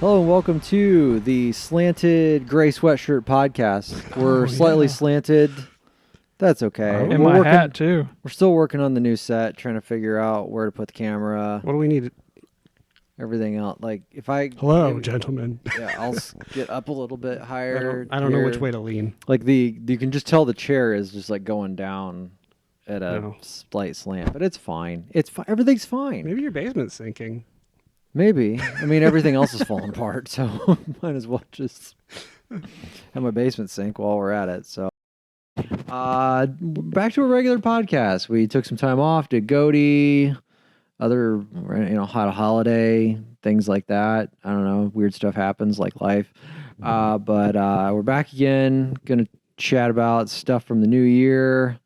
Hello and welcome to the Slanted Gray Sweatshirt Podcast. We're slightly slanted. That's okay. And my hat, too. We're still working on the new set, trying to figure out where to put the camera. What do we need? Everything else. Like, Hello, gentlemen. Yeah, I'll get up a little bit higher. I don't know which way to lean. Like, you can just tell the chair is just, like, going down at a slight slant. But it's fine. Everything's fine. Maybe your basement's sinking. Maybe. I mean, everything else is falling apart, so might as well just have my basement sink while we're at it. So, back to a regular podcast. We took some time off, did Goaty, other, had a holiday, things like that. I don't know, weird stuff happens, like life. But we're back again, gonna chat about stuff from the new year,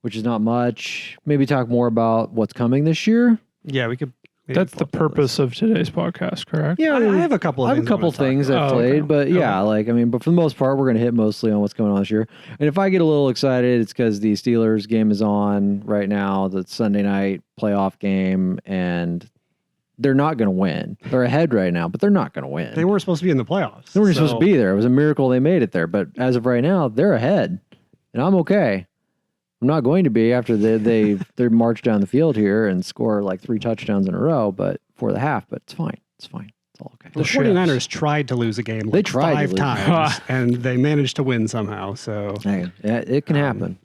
which is not much. Maybe talk more about what's coming this year. Yeah, we could. That's the purpose of today's podcast, correct? Yeah, I have a couple of things I've played, but but for the most part, we're going to hit mostly on what's going on this year. And if I get a little excited, it's because the Steelers game is on right now, the Sunday night playoff game, and they're not going to win. They're ahead right now, but they're not going to win. They weren't supposed to be in the playoffs. They weren't supposed to be there. It was a miracle they made it there. But as of right now, they're ahead, and I'm okay. I'm not going to be after they march down the field here and score like 3 touchdowns in a row, but for the half. But it's fine. It's fine. It's all okay. The 49ers tried to lose a game they tried 5 times, and they managed to win somehow. So hey, it can happen.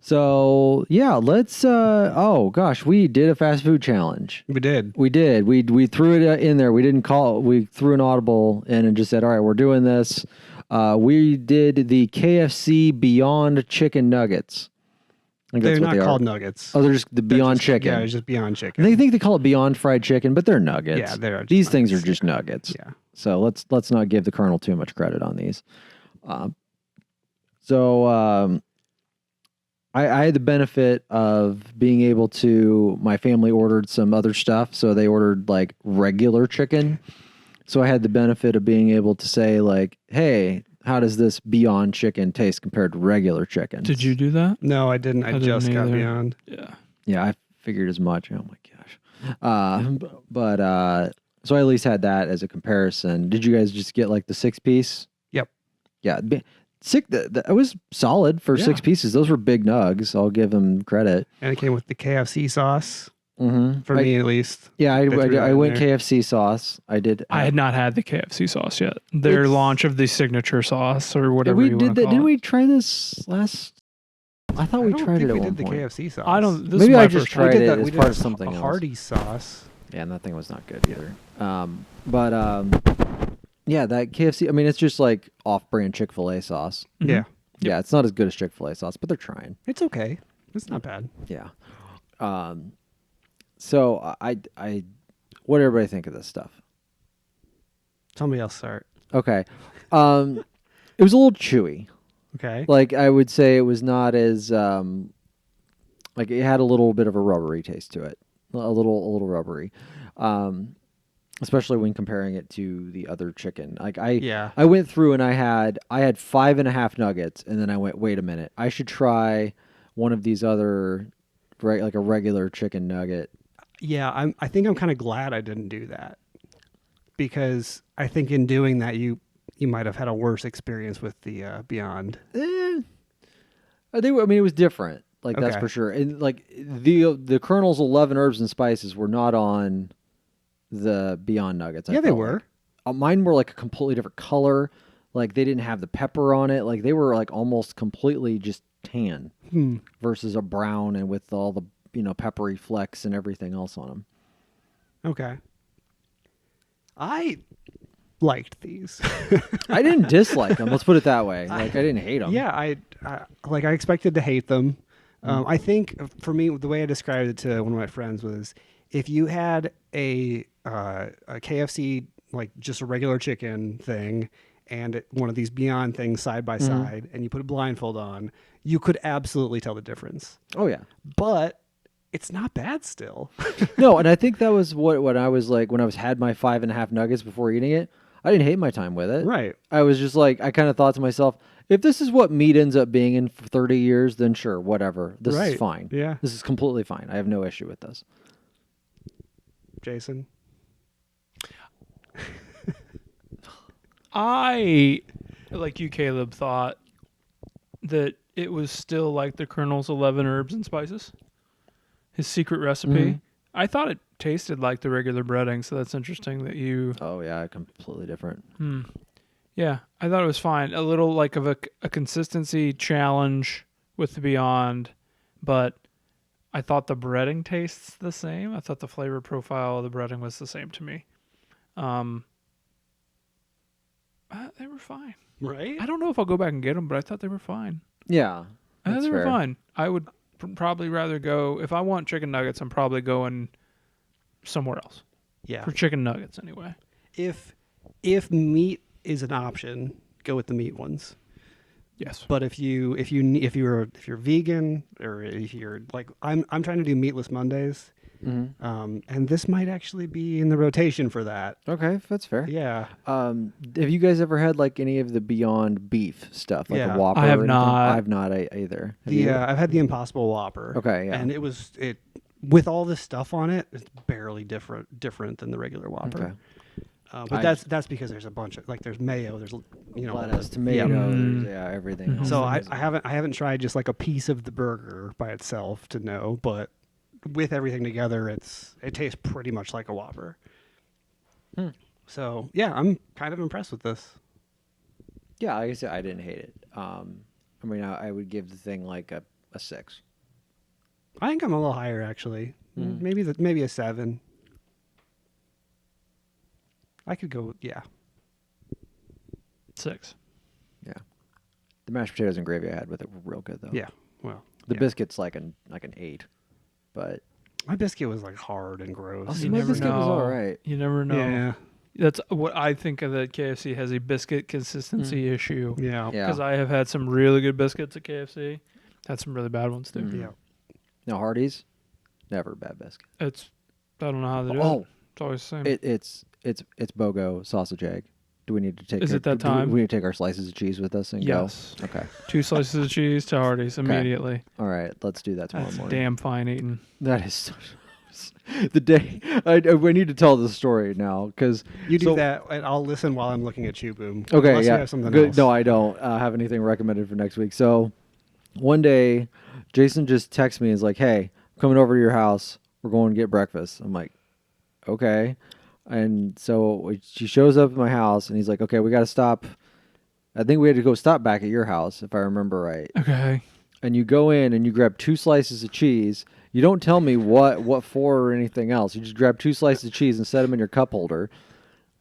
So yeah, let's. Oh gosh, we did a fast food challenge. We did. We threw it in there. We didn't call. We threw an audible in and just said, "All right, we're doing this." We did the KFC Beyond Chicken Nuggets. They're not called nuggets. Oh, they're just the Beyond Chicken. Yeah, it's just Beyond Chicken. They think they call it Beyond Fried Chicken, but they're nuggets. Yeah, they're just these things are just nuggets. Yeah. So let's not give the Colonel too much credit on these. I had the benefit of being able to. My family ordered some other stuff, so they ordered like regular chicken. So I had the benefit of being able to say like, "Hey, how does this Beyond Chicken taste compared to regular chicken?" Did you do that? No, I didn't. I just got Beyond. Yeah, I figured as much. Oh my gosh. So I at least had that as a comparison. Did you guys just get like the 6-piece? Yep. Yeah, it was solid for 6 pieces. Those were big nugs. I'll give them credit. And it came with the KFC sauce. Mm-hmm. For me, at least. Yeah, I went KFC sauce. I did. I had not had the KFC sauce yet. Their launch of the signature sauce or whatever you want to call it. Didn't we try this last? I thought we tried it at one point. We did the KFC sauce. I don't. Maybe I just tried it as part of something else. Hardee's sauce. Yeah, and that thing was not good either. Yeah, that KFC. I mean, it's just like off-brand Chick-fil-A sauce. Mm-hmm. Yeah. Yeah, it's not as good as Chick-fil-A sauce, but they're trying. It's okay. It's not bad. Yeah. So what did everybody think of this stuff? Somebody else start. Okay. It was a little chewy. Okay. Like I would say it was not as like it had a little bit of a rubbery taste to it. A little rubbery. Especially when comparing it to the other chicken. Like I went through and I had 5.5 nuggets and then I went, wait a minute, I should try one of these other like a regular chicken nugget. Yeah, I think I'm kind of glad I didn't do that, because I think in doing that you might have had a worse experience with the Beyond. It was different. Like that's for sure. And like the Colonel's 11 herbs and spices were not on the Beyond Nuggets. Yeah, they were. Mine were like a completely different color. Like they didn't have the pepper on it. Like they were like almost completely just tan versus a brown and with all the peppery flecks and everything else on them. Okay. I liked these. I didn't dislike them. Let's put it that way. Like I didn't hate them. Yeah, I expected to hate them. I think for me, the way I described it to one of my friends was, if you had a KFC, like just a regular chicken thing, and one of these Beyond things side by side, and you put a blindfold on, you could absolutely tell the difference. Oh yeah, but it's not bad still. No, and I think that was what I was like when I had my 5.5 nuggets before eating it. I didn't hate my time with it. Right. I was just like, I kind of thought to myself, if this is what meat ends up being in for 30 years, then sure, whatever. This is fine. Yeah. This is completely fine. I have no issue with this. Jason? I, like you, Caleb, thought that it was still like the Colonel's 11 herbs and spices, his secret recipe. Mhm. I thought it tasted like the regular breading, so that's interesting that you... Oh yeah, completely different. Yeah, I thought it was fine. A little like of a consistency challenge with the Beyond, but I thought the breading tastes the same. I thought the flavor profile of the breading was the same to me. They were fine. Right? I don't know if I'll go back and get them, but I thought they were fine. Yeah, I thought that's they were fair. fine. I would probably rather go, if I want chicken nuggets, I'm probably going somewhere else. Yeah. For chicken nuggets, anyway. If meat is an option, go with the meat ones. Yes. But if you're vegan, or if you're like I'm trying to do meatless Mondays, and this might actually be in the rotation for that. Okay, that's fair. Yeah. Have you guys ever had like any of the Beyond Beef stuff, like Yeah. a Whopper? I have or anything? not. I've not either. Have you? I've had the Impossible Whopper. Okay, yeah. And it with all this stuff on it, it's barely different than the regular Whopper. Okay. But that's because there's a bunch of, like, there's mayo, there's Lettuce, yeah. tomatoes, yeah, everything. Mhm. else. So I haven't tried just like a piece of the burger by itself to know, but with everything together, it tastes pretty much like a Whopper. So yeah, I'm kind of impressed with this. Yeah, like I said, I didn't hate it. I mean, I would give the thing like a 6. I think I'm a little higher actually. Maybe a 7. I could go, yeah. 6. Yeah. The mashed potatoes and gravy I had with it were real good though. Yeah. Well, The yeah. biscuit's like an 8, but My biscuit was like hard and gross. Oh, so You my never biscuit was know. all right. You never know. Yeah. That's what I think of that KFC has a biscuit consistency issue. Yeah. Yeah. Because I have had some really good biscuits at KFC. Had some really bad ones too. Mhm. Yeah. No, Hardee's, never a bad biscuit. I don't know how they do it. Oh, It's always the same. it's BOGO sausage egg. Do we need to take? Is it that do time? we need to take our slices of cheese with us and Yes. go? Okay. 2 slices of cheese to Hardee's immediately. All right, let's do that tomorrow That's morning. damn fine eating. That is so, the day. We need to tell the story now because You do that, and I'll listen while I'm looking at Chew Boom. Okay, Unless yeah. you have something Good. else. No, I don't have anything recommended for next week. So one day, Jason just texts me and is like, "Hey, I'm coming over to your house. We're going to get breakfast." I'm like, "Okay." And so she shows up at my house and he's like, "Okay, we got to stop. I think we had to go stop back at your house, if I remember right." Okay. And you go in and you grab 2 slices of cheese. You don't tell me what for or anything else. You just grab 2 slices of cheese and set them in your cup holder.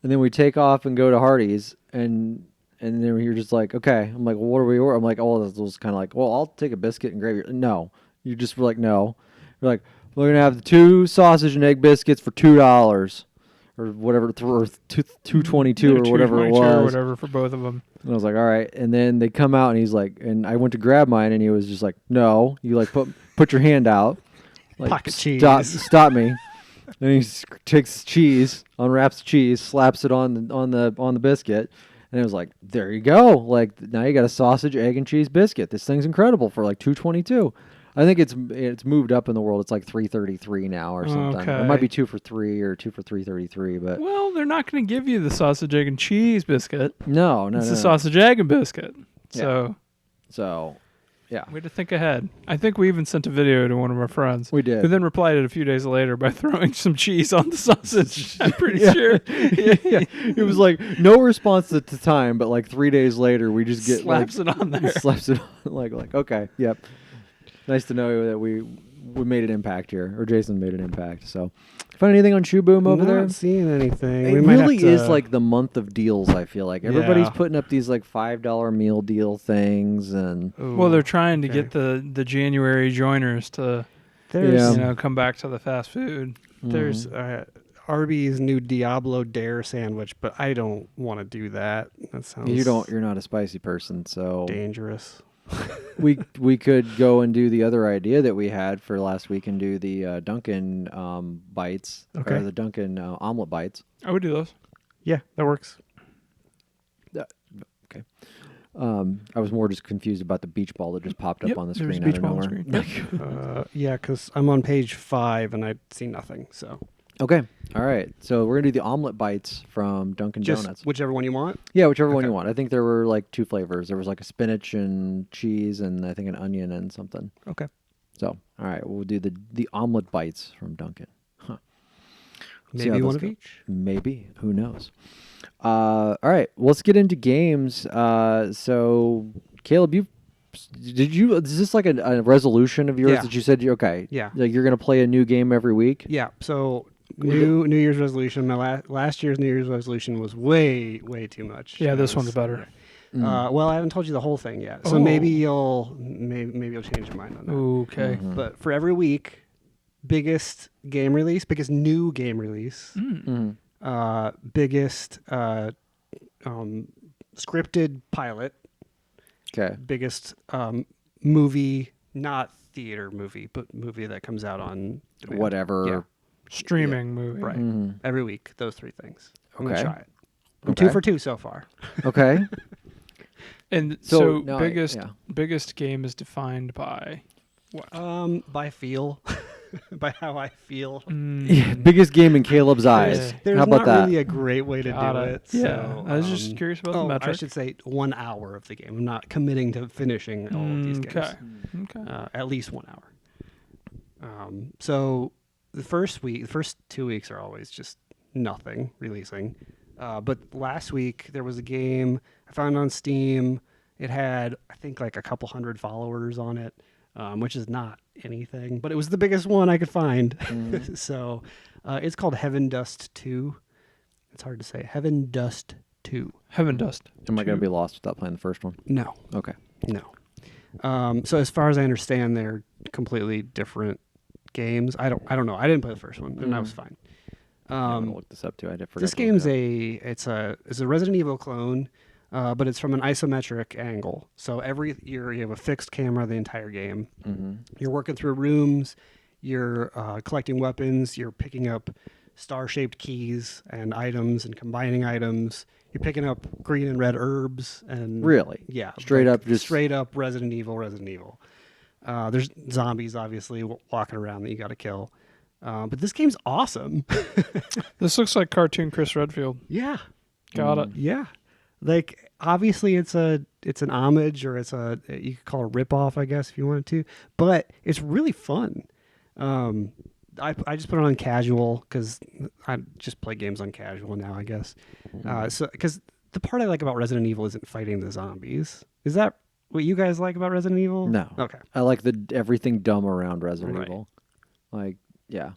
And then we take off and go to Hardee's, and then you're just like, okay. I'm like, well, what are we ordering? I'm like, oh, this was kind of like, well, I'll take a biscuit and gravy. No, you just were like, no. You're like, we're gonna have the 2 sausage and egg biscuits for $2 or whatever, or $2.22 or whatever it $2.22 was. or whatever for both of them. And I was like, all right. And then they come out and he's like, and I went to grab mine and he was just like, no. You like put your hand out. Like, Pocket cheese. Stop me. And he takes cheese, unwraps the cheese, slaps it on the biscuit, and it was like, there you go. Like now you got a sausage, egg, and cheese biscuit. This thing's incredible for like $2.22. I think it's moved up in the world. It's like $3.33 now or something. Okay. It might be 2 for $3 or 2 for $3.33, but Well, they're not going to give you the sausage, egg, and cheese biscuit. no. It's the sausage, egg, and biscuit. Yeah. So yeah, we had to think ahead. I think we even sent a video to one of our friends. we did. Who then replied it a few days later by throwing some cheese on the sausage. I'm pretty Yeah. sure. Yeah. It was like no response at the time, but like 3 days later, we just get Slaps it on there. slaps it on, like okay, yep. Nice to know that we made an impact here, or Jason made an impact. So, find anything on Shoe Boom over Not there? seeing anything. It We might have really to- is like the month of deals. I feel like everybody's Yeah. putting up these like $5 meal deal things, and Ooh, Well, they're trying to okay. get the January joiners to There's come back to the fast food. there's Arby's new Diablo Dare sandwich, but I don't want to do that. That sounds you're not a spicy person, so dangerous. we could go and do the other idea that we had for last week and do the Dunkin' bites, Okay. or the Dunkin' omelet bites. I would do those. Yeah, that works. Okay. I was more just confused about the beach ball that just popped up Yep, on the there was screen a out beach of ball on the nowhere. screen. Yeah, because I'm on page 5 and I see nothing. So Okay. All right. So we're gonna do the omelet bites from Dunkin' Just Donuts. whichever one you want. Yeah, whichever one Okay. you want. I think there were like 2 flavors. There was like a spinach and cheese, and I think an onion and something. Okay. So, all right, we'll do the omelet bites from Dunkin'. Huh. See how Maybe those one of go. each. Maybe. Who knows? All right, let's get into games. So, Caleb, is this like a resolution of yours Yeah. that you said, okay, Yeah. like you're going to play a new game every week? Yeah. So New Year's resolution. My last year's New Year's resolution was way too much. Yeah, this It was- one's better. Well, I haven't told you the whole thing yet, so Oh. maybe you'll change your mind on that. Okay. Mhm. But for every week, biggest new game release, Mhm. biggest scripted pilot, Okay. biggest movie, not theater movie, but movie that comes out on demand. Whatever. Yeah. Streaming movie. Right. Mhm. Every week, those 3 things. I'm gonna Okay. try it. I'm Okay. 2 for 2 so far. Okay. And So, so, no, biggest game is defined by By feel, by how I feel. Yeah, biggest game in Caleb's eyes. There's How about not that? really a great way to Got do it. it. Yeah, So, I was just curious about the I metric. should say 1 hour of the game. I'm not committing to finishing all of these games. Okay. Okay. At least 1 hour. So the first 2 weeks are always just nothing releasing. But last week there was a game I found on Steam. It had, I think, like a couple hundred followers on it, which is not anything, but it was the biggest one I could find. So it's called Heaven Dust 2. It's hard to say. Heaven Dust 2. Heaven Dust. Am I going to be lost without playing the first one? No. Okay. No. So as far as I understand, they're completely different games. I don't know. I didn't play the first one, and that was fine. I'm going to look this up too. I did forget. This to look game's it up. it's a Resident Evil clone, but it's from an isometric angle. So every year you have a fixed camera the entire game. Mhm. You're working through rooms. You're collecting weapons. You're picking up star-shaped keys and items and combining items. You're picking up green and red herbs and Really? yeah, Straight up just- straight up Resident Evil. There's zombies obviously walking around that you got to kill. But this game's awesome. This looks like cartoon Chris Redfield. Yeah. Got it. Yeah. Like obviously it's an homage, or you could call it a ripoff, I guess, if you wanted to. But it's really fun. I just put it on casual because I just play games on casual now, I guess. So because the part I like about Resident Evil isn't fighting the zombies. Is that what you guys like about Resident Evil? No. Okay. I like everything dumb around Resident Right. Evil. Like, yeah.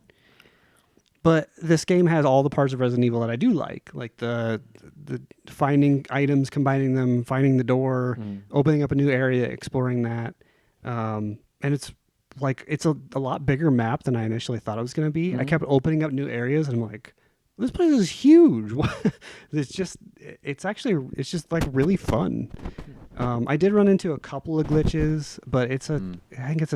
But this game has all the parts of Resident Evil that I do like the finding items, combining them, finding the door, opening up a new area, exploring that. And it's like it's a lot bigger map than I initially thought it was going to be. I kept opening up new areas, and I'm like, this place is huge. It's just like really fun. I did run into a couple of glitches, but I think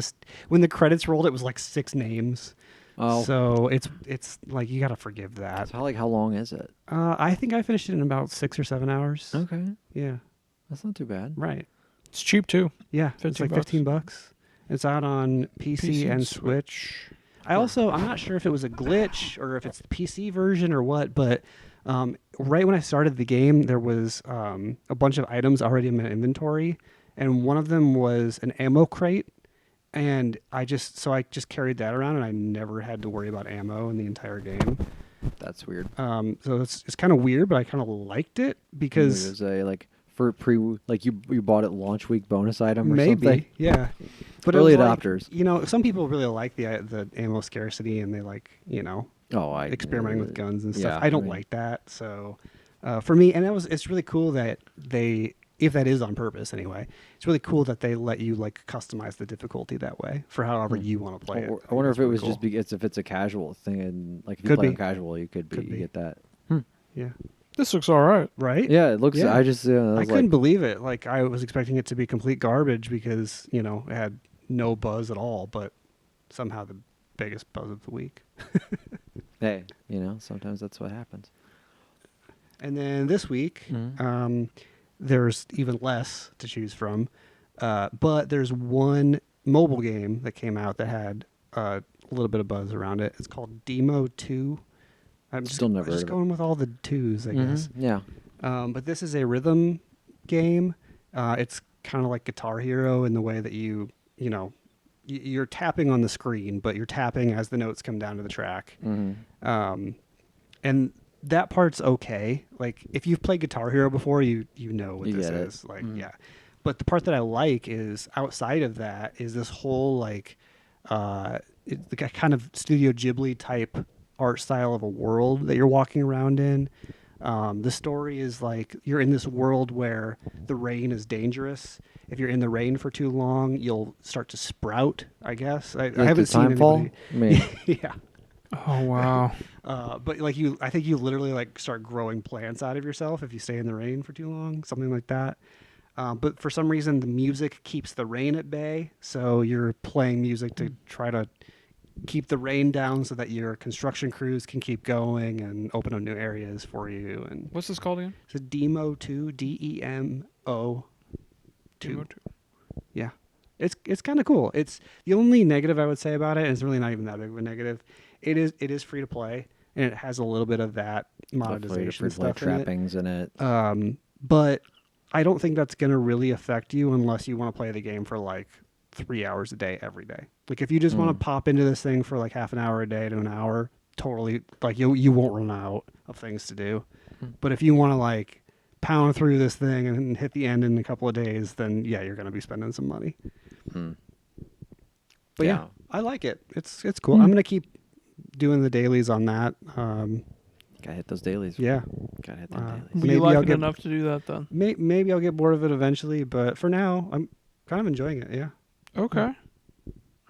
when the credits rolled, it was like 6 names. Oh. So it's like you got to forgive that. So how long is it? I think I finished it in about 6 or 7 hours. Okay. Yeah. That's not too bad. Right. It's cheap too. Yeah. It's like $15. It's out on PC and Switch. I'm not sure if it was a glitch or if it's the PC version or what, but right when I started the game, there was a bunch of items already in my inventory, and one of them was an ammo crate. And I just carried that around, and I never had to worry about ammo in the entire game. That's weird. So it's kind of weird, but I kind of liked it because There's a you bought it launch week bonus item or maybe, something. yeah. But it Early was like, adopters. some people really like the ammo scarcity, and they like experimenting with guns and stuff. yeah, I don't like that. So for me, and it's really cool that if that is on purpose anyway, it's really cool that they let you like customize the difficulty that way for however you want to play it. I wonder if it was really just because if it's a casual thing, and like if you Could play be. on casual, you could get that. Yeah. This looks all right. Right? Yeah, it looks. Yeah. I just I couldn't believe it. Like I was expecting it to be complete garbage because, it had no buzz at all, but somehow the biggest buzz of the week. Hey, sometimes that's what happens. And then this week, there's even less to choose from. But there's one mobile game that came out that had a little bit of buzz around it. It's called Demo 2. I'm Still never heard just of it. going with all the twos, I guess. Yeah. But this is a rhythm game. It's kind of like Guitar Hero in the way that you're tapping on the screen, but you're tapping as the notes come down to the track. And that part's okay. Like if you've played Guitar Hero before, you know what You this get it. is. Like yeah. But the part that I like is outside of that is this whole like it's the kind of Studio Ghibli type art style of a world that you're walking around in. The story is like you're in this world where the rain is dangerous. If you're in the rain for too long, you'll start to sprout, I guess. I haven't seen Timefall. anybody. I mean, Oh, Yeah. wow. But like I think you literally like start growing plants out of yourself if you stay in the rain for too long, something like that. But for some reason, the music keeps the rain at bay. So you're playing music to try to keep the rain down so that your construction crews can keep going and open up new areas for you. And What's this called again? it's a Demo 2, Demo 2. Demo 2. Yeah. It's kind of cool. It's the only negative I would say about it, and it's really not even that big of a negative. It is free to play, and it has a little bit of that monetization stuff trappings in it. But I don't think that's going to really affect you unless you want to play the game for like 3 hours a day every day. Like if you just want to pop into this thing for like half an hour a day to an hour, totally like you won't run out of things to do. But if you want to like pound through this thing and hit the end in a couple of days, then yeah, you're going to be spending some money. But yeah, I like it. It's cool. I'm going to keep doing the dailies on that. Gotta hit those dailies. Yeah. Gotta hit them dailies. Were Maybe you I'll liking get- enough to do that then? Maybe I'll get bored of it eventually, but for now, I'm kind of enjoying it. Yeah. Okay.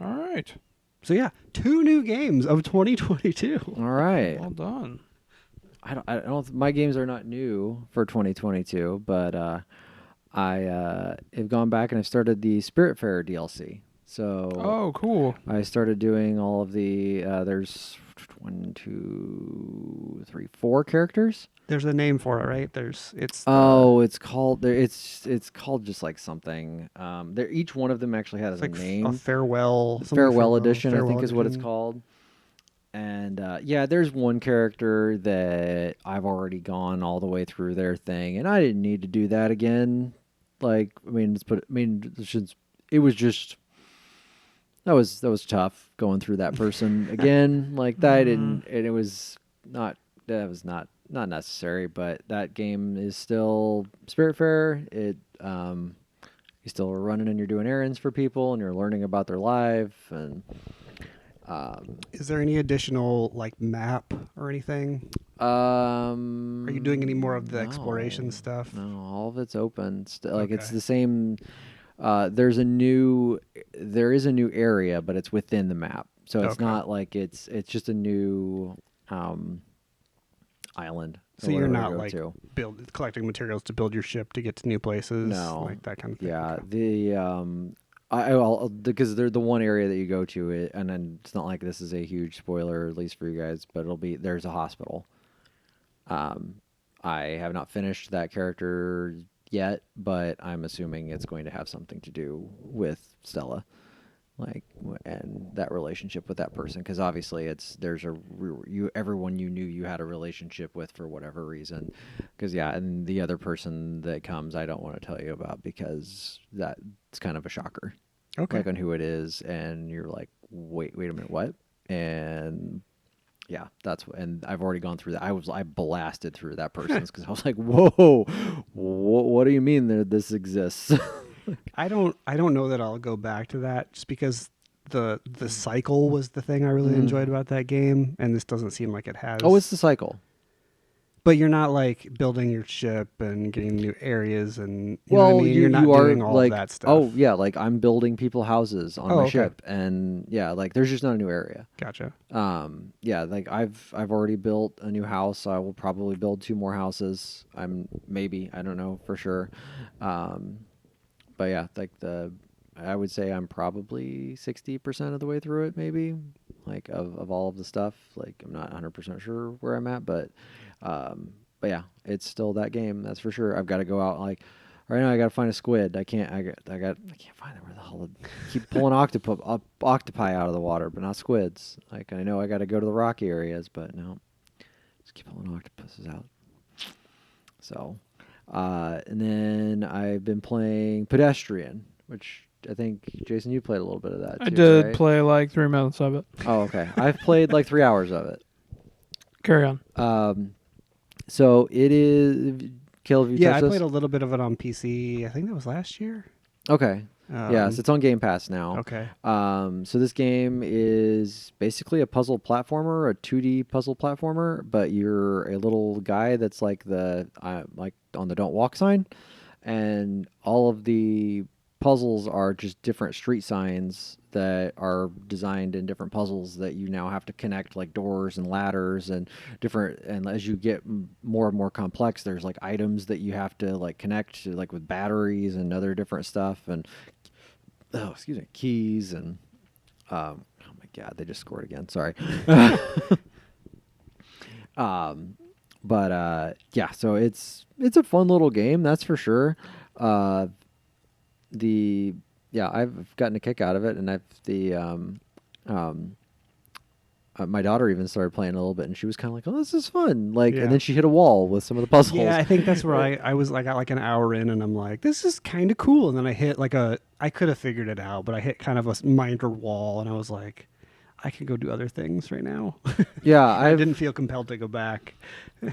All right. So yeah, 2 new games of 2022. All right. Well done. I don't. My games are not new for 2022, but I have gone back and I've started the Spiritfarer DLC. So Oh, cool. I started doing all of the. There's 1, 2, 3, 4 characters. There's a name for it, right? It's called. It's called just like something. There, each one of them actually has like a name. a farewell. something Farewell Edition, I Farewell think, is what it's Edition. called. And yeah, there's one character that I've already gone all the way through their thing, and I didn't need to do that again. Like, I mean, it was just that was tough going through that person again. Like that, and it was not not necessary. But that game is still Spiritfarer. It you still are running and you're doing errands for people and you're learning about their life and. Is there any additional like map or anything? Are you doing any more of the exploration stuff? No, all of it's open. Like it's Okay. the same. There is a new area, but it's within the map, so it's Okay. not like it's just a new island. So or you're whatever not to like go to. collecting materials to build your ship to get to new places, No. like that kind of thing. Yeah, Okay. because they're the one area that you go to, and then it's not like this is a huge spoiler, at least for you guys, but there's a hospital. I have not finished that character yet, but I'm assuming it's going to have something to do with Stella, and that relationship with that person, because obviously everyone you knew you had a relationship with for whatever reason, because and the other person that comes I don't want to tell you about because that's kind of a shocker. Okay. Like on who it is, and you're like, wait a minute, what? And yeah, and I've already gone through that. I blasted through that person's because I was like, whoa, what do you mean that this exists? I don't know that I'll go back to that just because the cycle was the thing I really enjoyed about that game, and this doesn't seem like it has. Oh, it's the cycle. But you're not like building your ship and getting new areas, and you know what I mean? You're not you are doing all like, that stuff. oh yeah, like I'm building people houses on Oh, my okay. ship, and yeah, like there's just not a new area. Gotcha. Yeah, like I've already built a new house. I will probably build 2 more houses. I don't know for sure. But yeah, like I would say I'm probably 60% of the way through it, maybe, like of all of the stuff. Like I'm not 100% sure where I'm at, but yeah, it's still that game. That's for sure. I've got to go out like right now. I got to find a squid. I can't find it. Where the hell? Keep pulling octopi out of the water, but not squids. Like I know I got to go to the rocky areas, but no, keep pulling octopuses out. So, and then I've been playing Pedestrian, which I think, Jason, you played a little bit of that, I too, did right? play like 3 minutes of it. Oh, okay. I've played like 3 hours of it. Carry on. So it is... Caleb, have you Yeah, I touched this? played a little bit of it on PC. I think that was last year. Okay. Yes, it's on Game Pass now. Okay. So this game is basically a puzzle platformer, a 2D puzzle platformer, but you're a little guy that's like like on the don't walk sign, and all of the puzzles are just different street signs that are designed in different puzzles that you now have to connect, like doors and ladders and different. And as you get more and more complex, there's like items that you have to like connect to, like with batteries and other different stuff, and keys and oh my god, they just scored again. Sorry. Yeah, so it's a fun little game, that's for sure. I've gotten a kick out of it, and my daughter even started playing a little bit, and she was kind of like, "Oh, this is fun!" Like, Yeah. and then she hit a wall with some of the puzzles. Yeah, I think that's where I was like, an hour in, and I'm like, this is kind of cool. And then I hit I could have figured it out, but I hit kind of a minor wall, and I was like, I can go do other things right now. Yeah, I didn't feel compelled to go back. I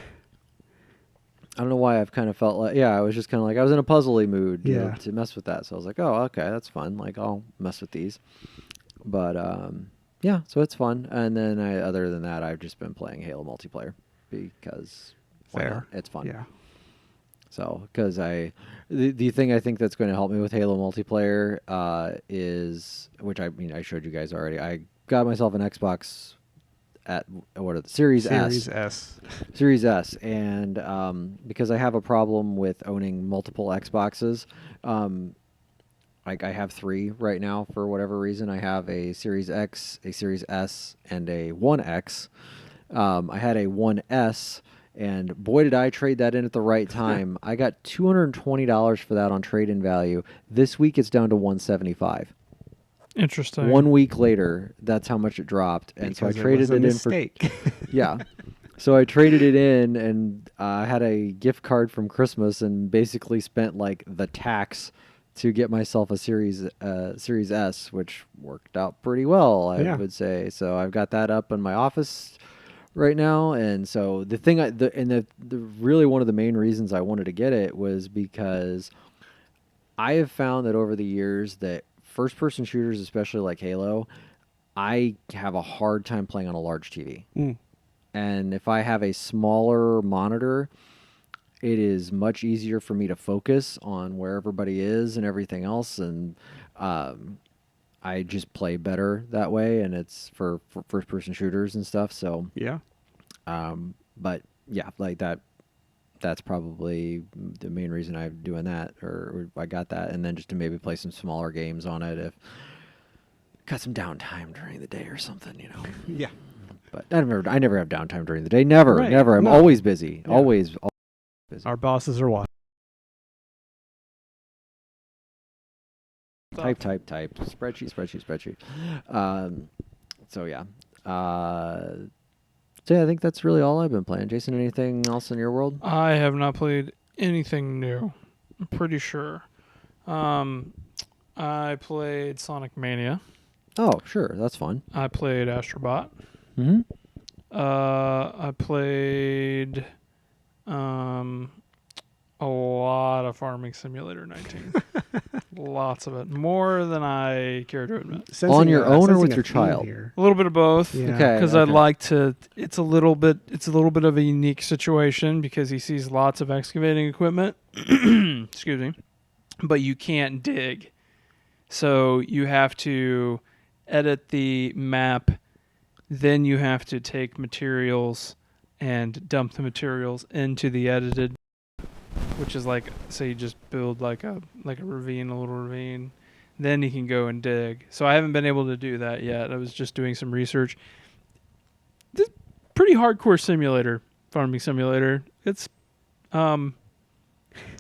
don't know why I've kind of felt like, I was just kind of like, I was in a puzzly mood Yeah. to mess with that. So I was like, oh, okay, that's fun. Like, I'll mess with these. But, yeah, so it's fun. And then other than that, I've just been playing Halo multiplayer because why Fair. not? It's fun. Yeah. So, because the thing I think that's going to help me with Halo multiplayer is, which I showed you guys already. I got myself an Xbox at Series S. Series S, and because I have a problem with owning multiple Xboxes, like I have 3 right now for whatever reason. I have a Series X, a Series S, and a 1X. I had a 1S, and boy did I trade that in at the right time. I got $220 for that on trade-in value. This week it's down to $175. Interesting. 1 week later, that's how much it dropped, and so I traded it in for. Yeah, so I traded it in, and I had a gift card from Christmas, and basically spent like the tax to get myself a Series S, which worked out pretty well, I would say. So I've got that up in my office right now, and so the thing, the really one of the main reasons I wanted to get it was because I have found that over the years that first-person shooters, especially like Halo, I have a hard time playing on a large TV. And if I have a smaller monitor, it is much easier for me to focus on where everybody is and everything else, and I just play better that way, and it's for first-person shooters and stuff. So Yeah. but yeah, like that's probably the main reason I'm doing that, or I got that, and then just to maybe play some smaller games on it if got some downtime during the day or something, Yeah. But I never have downtime during the day. Never. I'm No. always busy. Yeah. Always busy. Our bosses are watching. Type. Spreadsheet. So yeah. So yeah, I think that's really all I've been playing. Jason, anything else in your world? I have not played anything new. I'm pretty sure. I played Sonic Mania. Oh, sure, that's fun. I played Astrobot. Mm-hmm. I played a lot of Farming Simulator 19. Lots of it. More than I care to admit. On your own or with your child? A little bit of both. Yeah. Okay. Because I'd like to. It's a little bit of a unique situation because he sees lots of excavating equipment. Excuse me. But you can't dig. So you have to edit the map. Then you have to take materials and dump the materials into the edited, which is like, say you just build like a ravine, a little ravine. Then you can go and dig. So I haven't been able to do that yet. I was just doing some research. This pretty hardcore simulator, farming simulator. It's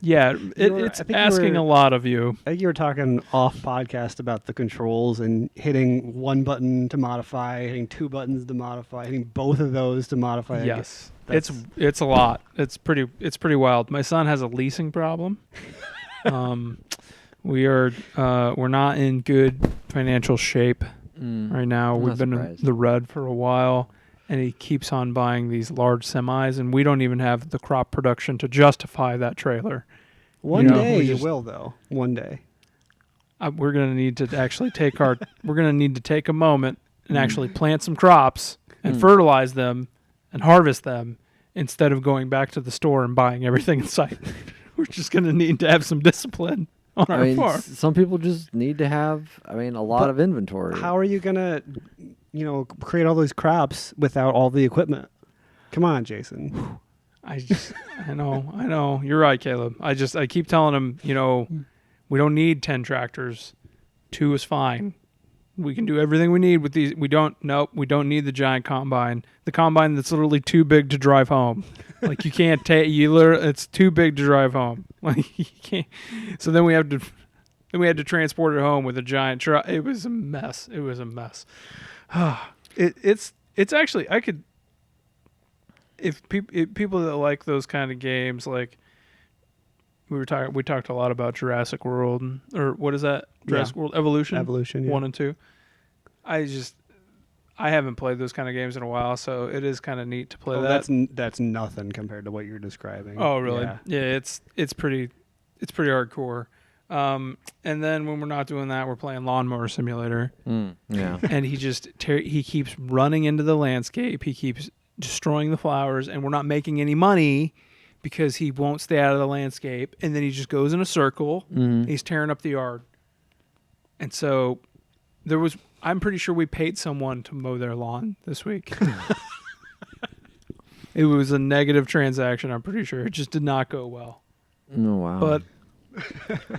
Yeah, I it's think you asking were- a lot of you. I think you were talking off podcast about the controls and hitting one button to modify, hitting two buttons to modify, hitting both of those to modify. Yes, That's- it's a lot. It's pretty wild. My son has a leasing problem. We're not in good financial shape right now. I'm We've not been in surprised. the red for a while, and he keeps on buying these large semis, and we don't even have the crop production to justify that trailer. One You know, day we you just- will, though. One day. We're gonna need to actually we're gonna need to take a moment and actually plant some crops and fertilize them and harvest them instead of going back to the store and buying everything in sight. We're just gonna need to have some discipline on our I mean, farm. some people just need to have, a lot But of inventory. How are you gonna, create all those crops without all the equipment? Come on, Jason. I know. You're right, Caleb. I keep telling him, we don't need 10 tractors. 2 is fine. We can do everything we need with these. We don't need the giant combine. The combine that's literally too big to drive home. Like you can't it's too big to drive home. Like you can't. So then we had to transport it home with a giant truck. It was a mess. It's actually, I could, if people that like those kind of games, like we talked a lot about Jurassic World, or what is that? Jurassic World Evolution? Evolution, yeah. 1 and 2. I haven't played those kind of games in a while, so it is kind of neat to play that. That's nothing compared to what you're describing. Oh, really? Yeah. Yeah, it's pretty hardcore. And then when we're not doing that, we're playing Lawnmower Simulator. Yeah. And he keeps running into the landscape. He keeps destroying the flowers, and we're not making any money because he won't stay out of the landscape. And then he just goes in a circle. Mhm. He's tearing up the yard. And so I'm pretty sure we paid someone to mow their lawn this week. It was a negative transaction, I'm pretty sure. It just did not go well. Oh, wow. But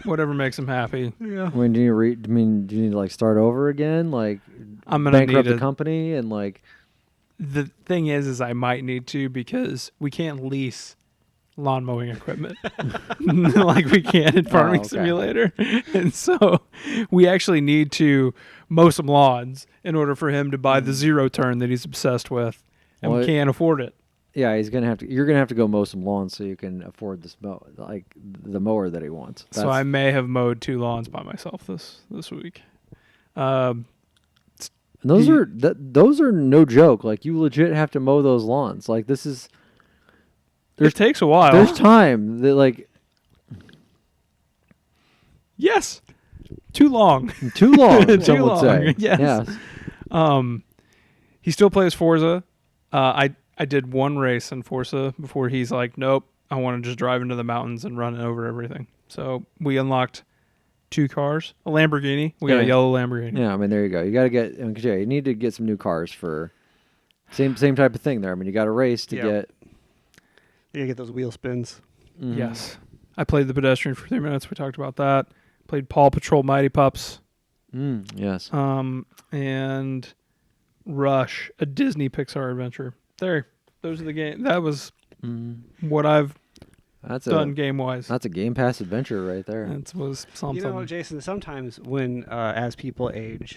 whatever makes him happy. Yeah. I mean, do you need to like start over again? Like I'm gonna bankrupt need the company and like The thing is I might need to, because we can't lease lawn mowing equipment like we can in Farming okay. Simulator. And so we actually need to mow some lawns in order for him to buy the zero turn that he's obsessed with. And Well, we can't afford it. yeah, you're gonna have to go mow some lawns so you can afford this the mower that he wants. So I may have mowed 2 lawns by myself this week. And those are no joke. Like you legit have to mow those lawns. Like this is It takes a while. there's time that like Yes. Too long. too long. Too some would long, say. yes. He still plays Forza. I did one race in Forza before he's like, nope, I want to just drive into the mountains and run over everything. So we unlocked 2 cars, a Lamborghini. We got a Yeah. yellow Lamborghini. Yeah, I mean there you go. You got to get. You need to get some new cars for same type of thing there. I mean you got to race to Yeah. get. You gotta get those wheel spins. Mhm. Yes. I played the Pedestrian for 3 minutes. We talked about that. Played Paw Patrol Mighty Pups. Yes. And Rush, a Disney Pixar adventure. Those are the games. That was what I've That's done game wise. That's a Game Pass adventure right there. That was something. Jason, sometimes when as people age,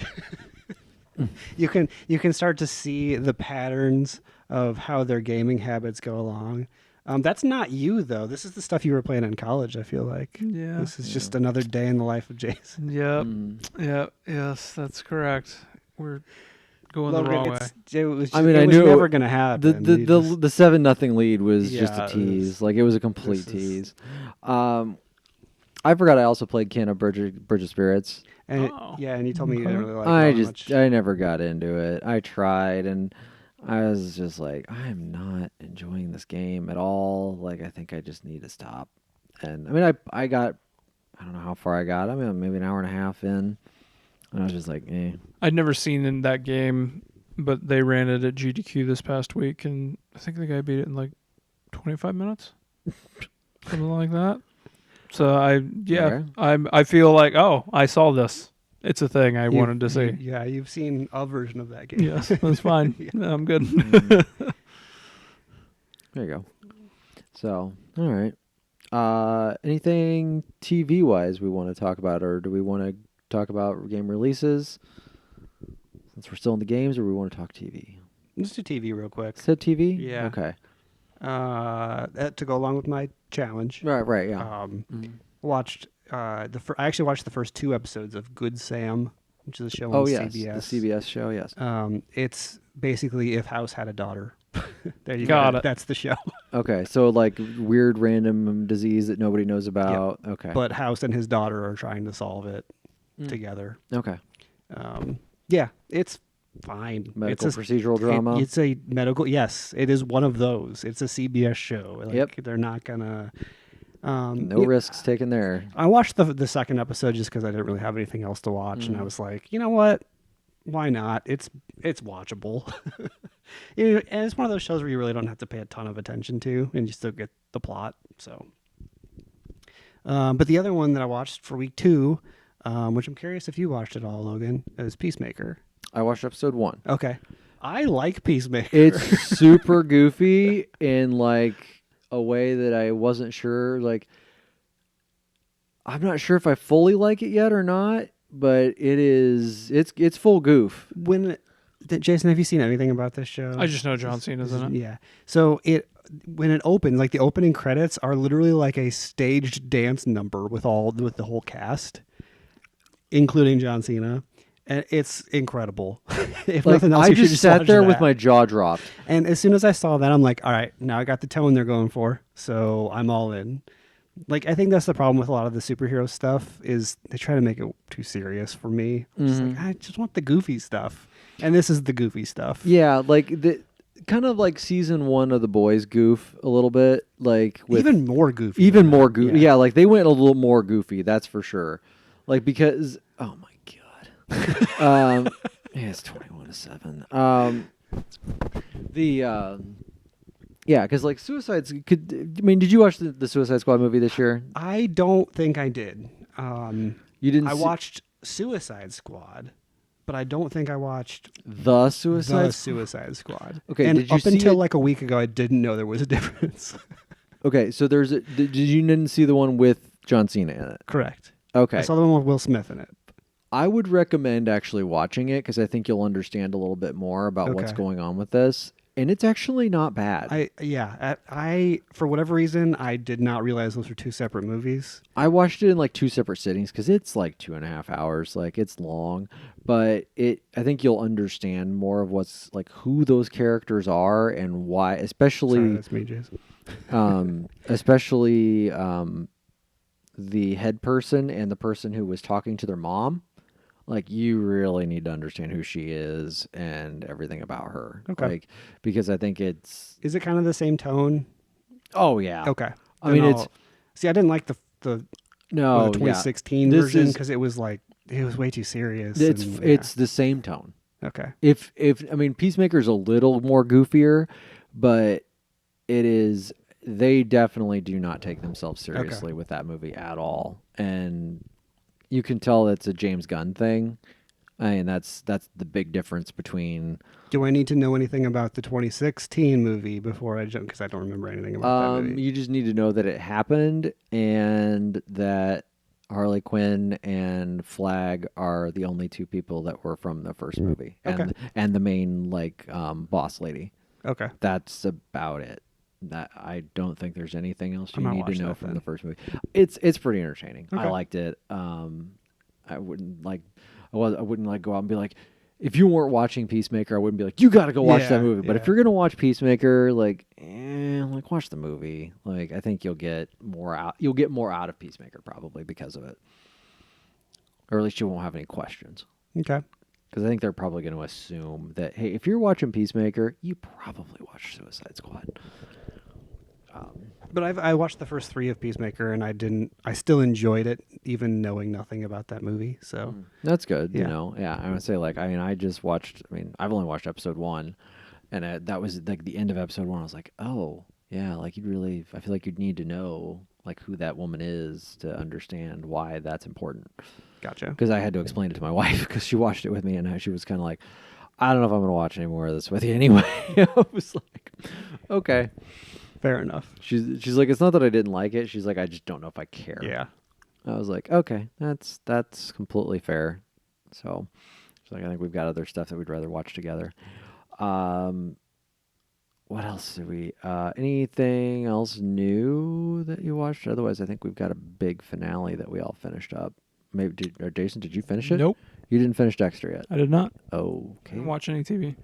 you can start to see the patterns of how their gaming habits go along. That's not you though. This is the stuff you were playing in college. I feel like. Yeah. This is just another day in the life of Jason. Yep. Yep. Yes, that's correct. We're going the wrong way. It was I mean, I it was knew never gonna happen. The You the just- the 7-0 lead was just Yeah, a it tease. was- Like it was a complete this is- tease. I forgot I also played Can of Bridge of Spirits. and Oh. and you told me you didn't really like. I it just I never got into it. I tried and I was just like, I'm not enjoying this game at all. Like I think I just need to stop. And I mean I don't know how far I got. I mean maybe an hour and a half in. And I was just like, eh. I'd never seen in that game, but they ran it at GDQ this past week, and I think the guy beat it in like 25 minutes, something like that. So Okay. I feel like, oh, I saw this. It's a thing I wanted to see. Yeah, you've seen a version of that game. Yes, that's fine. Yeah. I'm good. There you go. So, all right. Anything TV wise we want to talk about, or do we want to talk about game releases since we're still in the games, or we want to talk TV? Let's do TV real quick. Said TV? Yeah. Okay. To go along with my challenge. Right, yeah. Watched I actually watched the first 2 episodes of Good Sam, which is a show Oh, on yes. CBS. The CBS show, yes. It's basically if House had a daughter. There you Got go. it. That's the show. Okay, so like weird random disease that nobody knows about. Yep. Okay. But House and his daughter are trying to solve it together. Okay. Yeah, it's fine. Medical it's procedural drama. It's a medical. Yes, it is one of those. It's a CBS show. Like, Yep. They're not gonna. No risks taken there. I watched the second episode just because I didn't really have anything else to watch, and I was like, you know what? Why not? It's watchable. And it's one of those shows where you really don't have to pay a ton of attention to, and you still get the plot. So, but the other one that I watched for week 2, which I'm curious if you watched it all, Logan, is Peacemaker. I watched episode 1. Okay, I like Peacemaker. It's super goofy in like a way that I wasn't sure. Like, I'm not sure if I fully like it yet or not, but it is. It's full goof. Jason, have you seen anything about this show? I just know John Cena's in it. Yeah. So when it opens, like the opening credits are literally like a staged dance number with the whole cast, including John Cena, and it's incredible. If Like, nothing else, I you should just sat watch there that. with my jaw dropped. And as soon as I saw that, I'm like, all right, now I got the tone they're going for, so I'm all in. Like, I think that's the problem with a lot of the superhero stuff is they try to make it too serious for me. I'm just like, I just want the goofy stuff. And this is the goofy stuff. Yeah, like the kind of like season 1 of The Boys goof a little bit, like with Even more goofy. even than more that. goofy. Yeah, like they went a little more goofy, that's for sure. Like because oh my god, yeah, it's 21-7. Yeah, because like Suicides could. I mean, did you watch the Suicide Squad movie this year? I don't think I did. You didn't. I watched Suicide Squad, but I don't think I watched the Suicide. the Suicide Squad. Okay, and did you up see until it? like a week ago, I didn't know there was a difference. Okay, so there's a. Did you didn't see the one with John Cena in it? Correct. Okay, I saw the one with Will Smith in it. I would recommend actually watching it because I think you'll understand a little bit more about what's Okay. going on with this, and it's actually not bad. I for whatever reason I did not realize those were 2 separate movies. I watched it in like 2 separate sittings because it's like 2.5 hours. Like it's long, but I think you'll understand more of what's like who those characters are and why, Sorry, especially that's me, Jason. especially the head person and the person who was talking to their mom. Like you really need to understand who she is and everything about her. Okay. Like because I think it's. Is it kind of the same tone? Oh yeah. Okay. I mean, it's. See, I didn't like the No, the yeah. 2016 This version is- because it was way too serious. It's and, it's the same tone. okay. If I mean Peacemaker's a little more goofier, but it is they definitely do not take themselves seriously with that movie at all. And you can tell it's a James Gunn thing. I mean that's the big difference between Do I need to know anything about the 2016 movie before I jump? Because I don't remember anything about that movie. you just need to know that it happened and that Harley Quinn and Flag are the only 2 people that were from the first movie. Okay. And the main like boss lady. Okay. That's about it. That I don't think there's anything else I you might need to watch know that from then. the first movie. It's pretty entertaining. I Okay. liked it. I wouldn't like I wouldn't like go out and be like, if you weren't watching Peacemaker, I wouldn't be like, you got to go watch Yeah, that movie. But if yeah. you're gonna watch Peacemaker, like watch the movie. Like I think you'll get more out. You'll get more out of Peacemaker probably because of it, or at least you won't have any questions. Okay. Because I think they're probably going to assume that, hey, if you're watching Peacemaker, you probably watch Suicide Squad. But I watched the first 3 of Peacemaker and I still enjoyed it even knowing nothing about that movie. So That's good. You Yeah. know, yeah. I would say like, I mean, I've only watched episode 1, and that was like the end of episode 1. I was like, oh yeah, like I feel like you'd need to know like who that woman is to understand why that's important. gotcha. Because I had to explain it to my wife because she watched it with me and she was kind of like, I don't know if I'm going to watch any more of this with you anyway. I was like, okay. Fair enough. She's like, it's not that I didn't like it. She's like, I just don't know if I care. Yeah. I was like, okay, that's completely fair. So she's like, I think we've got other stuff that we'd rather watch together. What else did we? Anything else new that you watched? Otherwise, I think we've got a big finale that we all finished up. Maybe Jason, did you finish it? Nope, You didn't finish Dexter yet. I did not. Okay. Didn't watch any TV.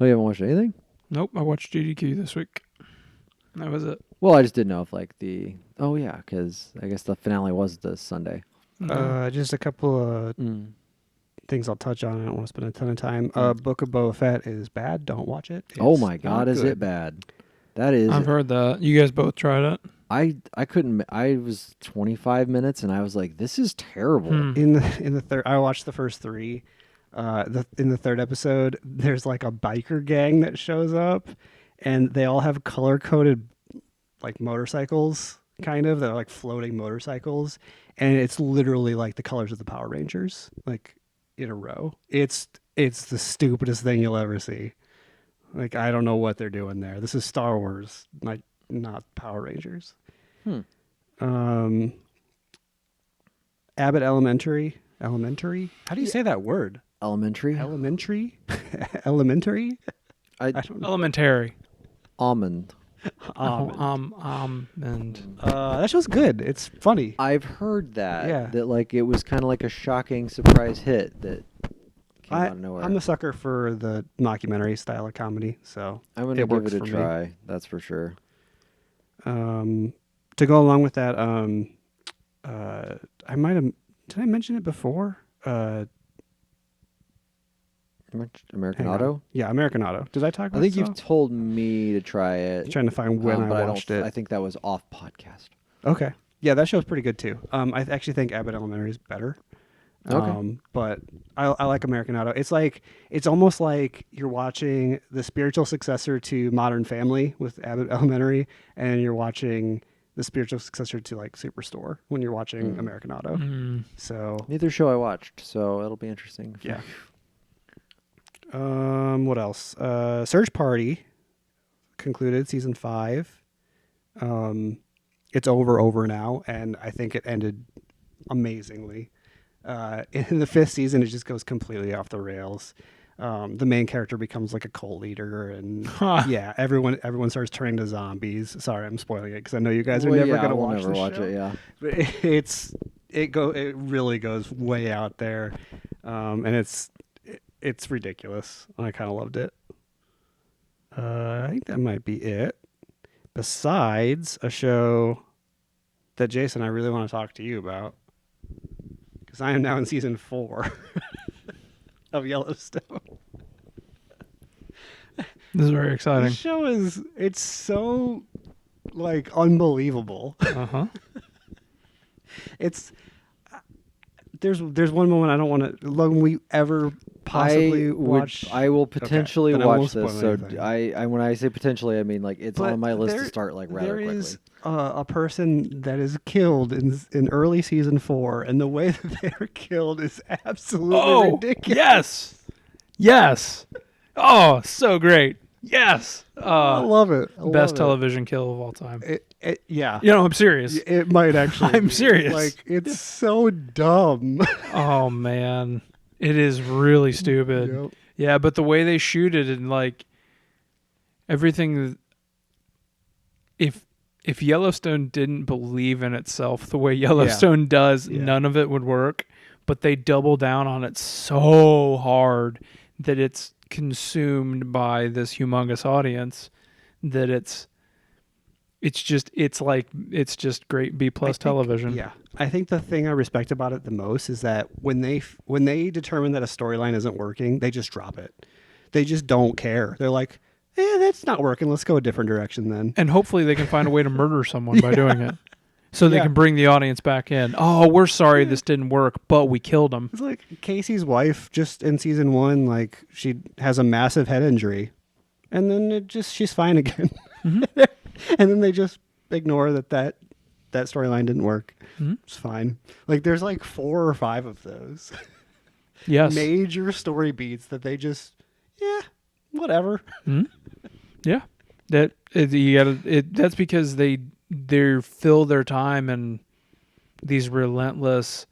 Oh, you haven't watched anything? Nope, I watched GDQ this week. That was it. Well, I just didn't know if like the. Oh yeah, because I guess the finale was this Sunday. Just a couple of things I'll touch on. I don't want to spend a ton of time. Book of Boba Fett is bad. Don't watch it. Oh It's my God, not is good. it bad? That is. I've heard that. You guys both tried it? I couldn't. I was 25 minutes and I was like, this is terrible. In the third, I watched the first 3. In the third episode, there's like a biker gang that shows up, and they all have color coded like motorcycles, kind of. They're like floating motorcycles, and it's literally like the colors of the Power Rangers, like in a row. It's the stupidest thing you'll ever see. Like, I don't know what they're doing there. This is Star Wars, like not Power Rangers. Abbott Elementary. How do you say that word? Elementary. Elementary. I don't know. Elementary. Almond. And That show's good. It's funny. I've heard that. Yeah. That like it was kind of like a shocking surprise hit that came out of nowhere. I'm a sucker for the mockumentary style of comedy, so I'm gonna it give works it a for me. try. That's for sure. To go along with that, I might have. Did I mention it before? American Hang on. Auto. Yeah, American Auto. Did I talk about I think this you've all? told me to try it. Trying to find when but I watched it. I think that was off podcast. Okay. Yeah, that show's pretty good too. I actually think Abbott Elementary is better. Okay. But I like American Auto. It's almost like you're watching the spiritual successor to Modern Family with Abbott Elementary, and you're watching the spiritual successor to like Superstore when you're watching American Auto. So Neither show I watched, so it'll be interesting. yeah. What else? Search Party concluded season 5. It's over now, and I think it ended amazingly. In the 5th season, it just goes completely off the rails. The main character becomes like a cult leader, and yeah, everyone starts turning to zombies. Sorry, I'm spoiling it because I know you guys are never going to watch never the watch show. it. Yeah. But it really goes way out there, and it's ridiculous. I kind of loved it. I think that might be it. Besides a show that Jason, I really want to talk to you about, because I am now in season 4 of Yellowstone. this is very exciting. The show it's so like unbelievable. It's there's one moment I don't want to. When we ever possibly watch, I will potentially then I won't watch this. spoil So anything. I when I say potentially, I mean like it's But on my list to there- start like rather there quickly. is a person that is killed in early season 4, and the way that they're killed is absolutely ridiculous. Yes. Oh, so great. Yes. I love it. I Best love it. television kill of all time. Yeah. You know, I'm serious. It might actually. I'm be. serious. Like, it's so dumb. Oh man, it is really stupid. Yep. Yeah, but the way they shoot it and like everything, if Yellowstone didn't believe in itself the way Yellowstone does, Yeah. none of it would work. But they double down on it so hard that it's consumed by this humongous audience that it's just great B+ television. Yeah, I think the thing I respect about it the most is that when they determine that a storyline isn't working, they just drop it. They just don't care. They're like, that's not working. Let's go a different direction then. And hopefully they can find a way to murder someone by doing it. So they Yeah. can bring the audience back in. Oh, we're sorry this didn't work, but we killed him. It's like Casey's wife just in season 1, like she has a massive head injury, and then she's fine again. Mm-hmm. And then they just ignore that storyline didn't work. Mm-hmm. It's fine. Like there's like 4 or 5 of those Yes. major story beats that they just whatever. Yeah. That's because they fill their time in these relentless,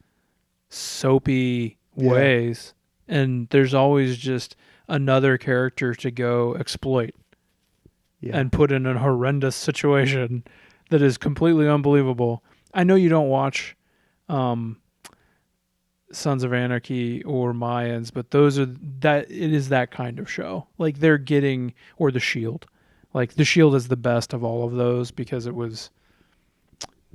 soapy ways, and there's always just another character to go exploit and put in a horrendous situation that is completely unbelievable. I know you don't watch Sons of Anarchy or Mayans, but it is that kind of show. Like they're getting, or The Shield. Like The Shield is the best of all of those because it was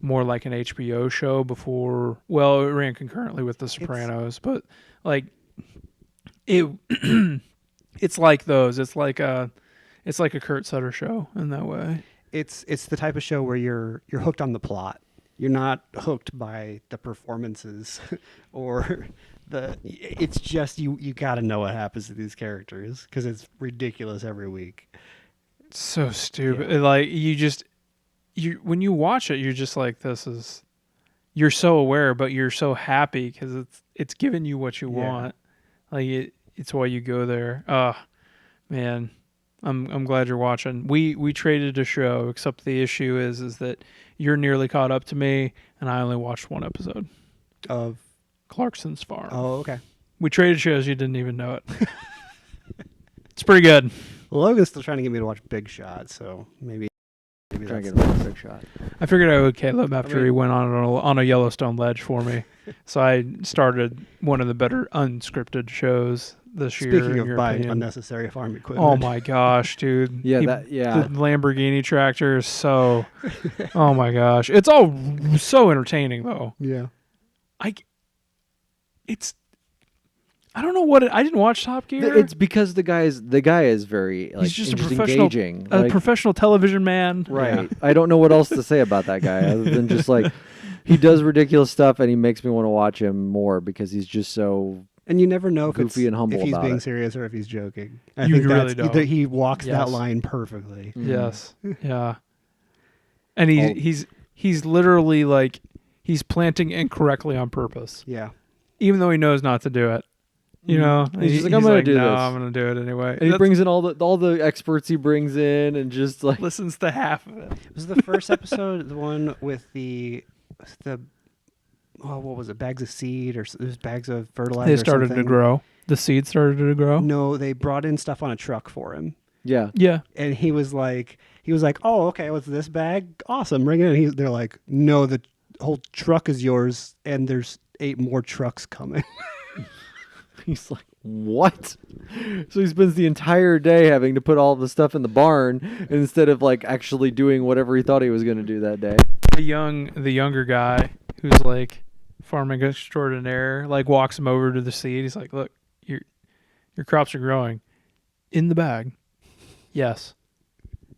more like an HBO show before. Well, it ran concurrently with The Sopranos, but like it, it's like those. It's like a Kurt Sutter show in that way. It's the type of show where you're hooked on the plot. You're not hooked by the performances or it's just you got to know what happens to these characters because it's ridiculous every week. It's so stupid. Like when you watch it, you're just like, you're so aware, but you're so happy because it's giving you what you want. Like it's why you go there. Oh, man. I'm glad you're watching. We traded a show, except the issue is that you're nearly caught up to me, and I only watched one episode of Clarkson's Farm. Oh, okay. We traded shows. You didn't even know it. It's pretty good. Logan's still trying to get me to watch Big Shot, so maybe Trying to that's get a Big Shot. I figured I would Caleb after he went on a Yellowstone ledge for me. So I started one of the better unscripted shows this year. Speaking of buying unnecessary farm equipment. Oh my gosh, dude. Yeah, The yeah. Lamborghini tractor is so... Oh my gosh. It's all so entertaining, though. Yeah. I don't know what I didn't watch Top Gear. It's because the guy is very like he's just engaging. a professional television man. Right. Yeah. I don't know what else to say about that guy other than just like he does ridiculous stuff and he makes me want to watch him more because he's just so and you never know goofy and humble if he's about being it. serious or if he's joking. You really don't. He walks that line perfectly. Mm-hmm. Yes. Yeah. And he's literally like he's planting incorrectly on purpose. Yeah. Even though he knows not to do it. You know, he's just like, I'm gonna do this. I'm gonna do it anyway. And he brings in all the experts he brings in, and just like listens to half of it. Was the first episode the one with the what was it? Bags of seed or there's bags of fertilizer? They started to grow. The seed started to grow. No, they brought in stuff on a truck for him. Yeah. And he was like, oh, okay, what's this bag? Awesome, bring it in. They're like, no, the whole truck is yours, and there's 8 more trucks coming. He's like, what? So he spends the entire day having to put all the stuff in the barn instead of like actually doing whatever he thought he was going to do that day. The younger guy who's like farming extraordinaire, like walks him over to the seed. He's like, look, your crops are growing in the bag. Yes.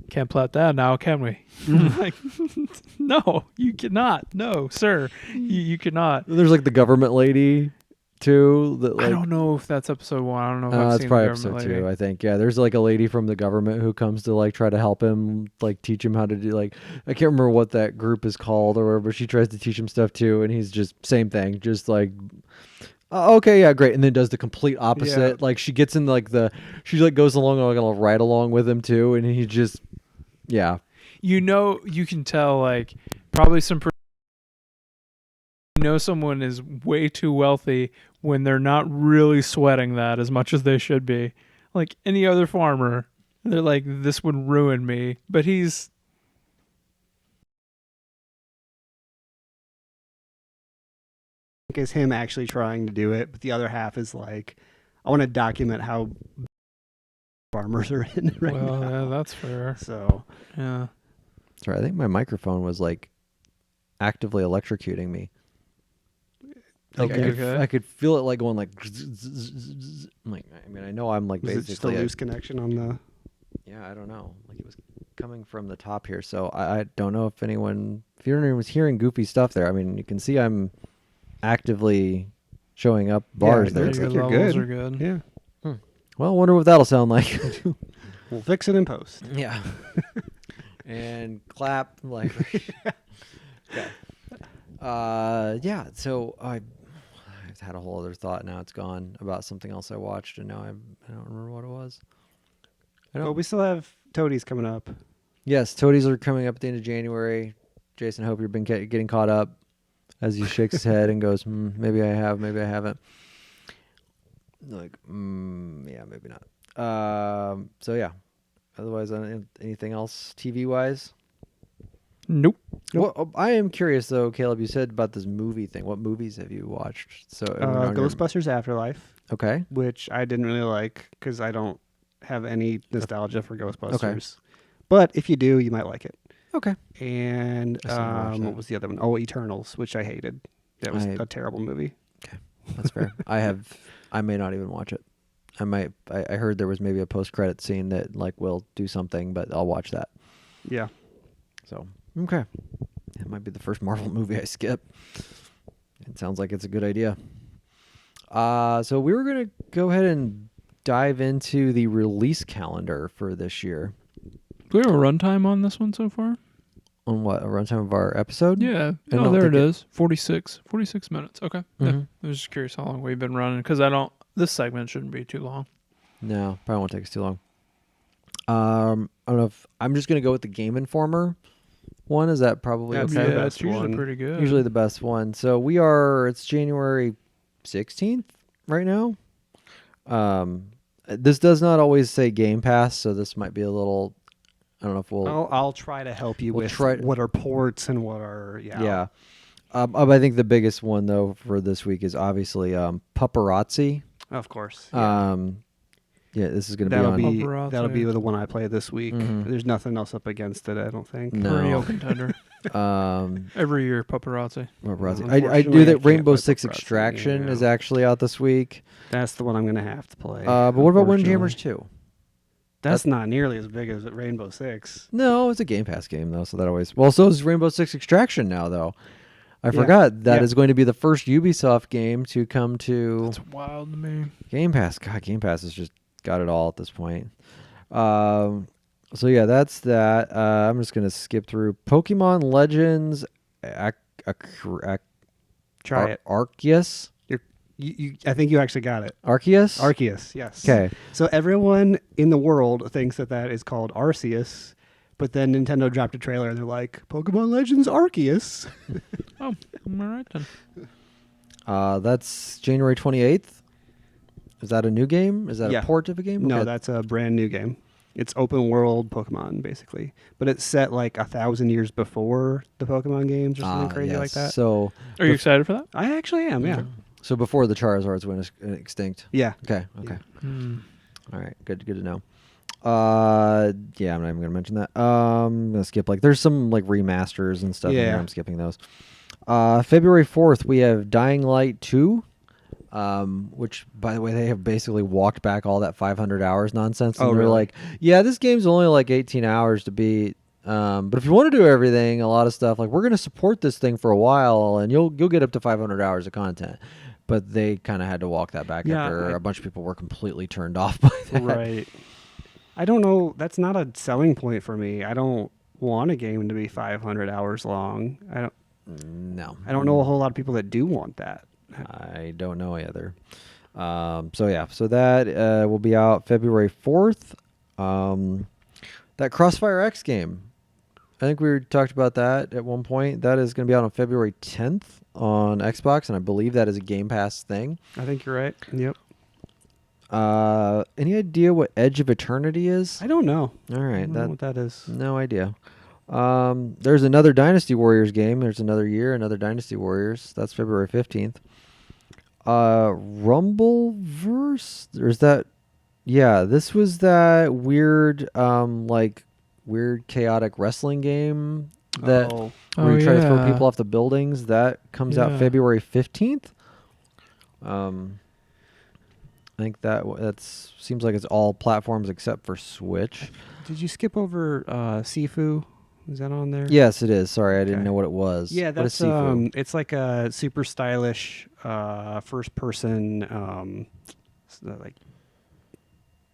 Can't plant that now, can we? Like, no, you cannot. No, sir, you cannot. There's like the government lady too. That like, I don't know if that's episode 1. I don't know if I've that's seen probably the episode government 2. lady. I think. Yeah, there's like a lady from the government who comes to like try to help him, like teach him how to do like I can't remember what that group is called or whatever, but she tries to teach him stuff too, and he's just same thing, just like. Okay, yeah, great, and then does the complete opposite. Yeah. Like she gets in like she like goes along like on a ride along with him too, and he just. Yeah. You know, you can tell, like, probably someone is way too wealthy when they're not really sweating that as much as they should be. Like any other farmer, they're like, this would ruin me. But he's... I think it's him actually trying to do it, but the other half is like, I want to document how farmers are in right now. Well, yeah, that's fair. So, yeah. Sorry, I think my microphone was like actively electrocuting me. Like Okay. I could feel it like going like. I'm like, I mean, I know I'm like was it just a basically loose connection on the... Yeah, I don't know. Like it was coming from the top here, so I don't know if anyone was hearing goofy stuff there. I mean, you can see I'm actively showing up bars there. looks like Your you're levels good. are good. Yeah. Well, I wonder what that'll sound like. We'll fix it in post. Yeah. And clap like. Okay. Yeah. So I've had a whole other thought. Now it's gone about something else I watched, and now I don't remember what it was. Well, we still have Toadies coming up. Yes, Toadies are coming up at the end of January. Jason, I hope you've been getting caught up as he shakes his head and goes, maybe I have, maybe I haven't. Like, yeah, maybe not. So, yeah. Otherwise, anything else TV-wise? Nope. Well, I am curious, though, Caleb, you said about this movie thing. What movies have you watched? So Ghostbusters Afterlife, Okay. which I didn't really like because I don't have any nostalgia for Ghostbusters. But if you do, you might like it. Okay. And I still haven't watched that. what was the other one? Oh, Eternals, which I hated. That was a terrible movie. That's fair. I may not even watch it. I heard there was maybe a post-credit scene that, like, will do something, but I'll watch that. Yeah. So, okay. It might be the first Marvel movie I skip. It sounds like it's a good idea. So we were going to go ahead and dive into the release calendar for this year. Do we have a runtime on this one so far? On what? A runtime of our episode? Yeah. I Oh, don't there it think is. 46 minutes. Okay. Yeah. Mhm. I was just curious how long we've been running because this segment shouldn't be too long. No, probably won't take us too long. I don't know if I'm just going to go with the Game Informer one. Is that probably That's okay? the Yeah, best it's usually one. pretty good. Usually the best one. So it's January 16th right now. This does not always say Game Pass, so this might be a little, I don't know if I'll try to help you with what are ports and what are yeah. I think the biggest one though for this week is obviously Paparazzi. Of course. Yeah. Yeah, this is going to be on. That'll be the one I play this week. Mhm. There's nothing else up against it, I don't think. No. Perennial contender. Every year, paparazzi. Paparazzi. I Unfortunately, do I that. can't Rainbow play Six Paparazzi, Extraction yeah. is actually out this week. That's the one I'm going to have to play. But what about unfortunately. Windjammers 2? That's not nearly as big as Rainbow Six. No, it's a Game Pass game though, so that always. Well, so is Rainbow Six Extraction now though. I Yeah. forgot that Yeah. is going to be the first Ubisoft game to come to That's wild to me. Game Pass. God, Game Pass has just got it all at this point. So yeah, that's that. I'm just gonna skip through Pokemon Legends. Try it. Arceus. I think you actually got it. Arceus. Arceus, yes. Okay. So everyone in the world thinks that is called Arceus, but then Nintendo dropped a trailer and they're like, Pokemon Legends Arceus. Oh, am I right then? That's January 28th. Is that a new game? Is that Yeah. a port of a game? No, Okay. that's a brand new game. It's open world Pokemon, basically. But it's set like 1,000 years before the Pokemon games or something crazy like yes. that. So Are you excited for that? I actually am, yeah. So before the Charizards went extinct. Yeah. Okay. Yeah. All right. Good to know. Yeah, I'm not even gonna mention that. I'm gonna skip there's some remasters and stuff in Yeah. there. I'm skipping those. February 4th we have Dying Light 2, which by the way they have basically walked back all that 500 hours nonsense. And Oh, they're really? like, yeah, this game's only 18 hours to beat. But if you want to do everything, a lot of stuff, we're gonna support this thing for a while, and you'll get up to 500 hours of content. But they kind of had to walk that back Yeah, after a bunch of people were completely turned off by that. Right. I don't know. That's not a selling point for me. I don't want a game to be 500 hours long. No. I don't know a whole lot of people that do want that. I don't know either. So that will be out February 4th. That Crossfire X game, I think we talked about that at one point. That is going to be out on February 10th on Xbox, and I believe that is a Game Pass thing. I think you're right. Yep. Any idea what Edge of Eternity is? I don't know. All I right, don't know what that is. no idea. There's another Dynasty Warriors game. There's another Dynasty Warriors. That's February 15th. Rumbleverse? There's that. Yeah, this was that weird, weird chaotic wrestling game that where you try to throw people off the buildings. That comes out Yeah. February 15th. I think that seems like it's all platforms except for Switch. Did you skip over Sifu? Is that on there? Yes, it is. Sorry, I didn't Okay. know what it was. Yeah, What is that's Sifu? it's like a super stylish first person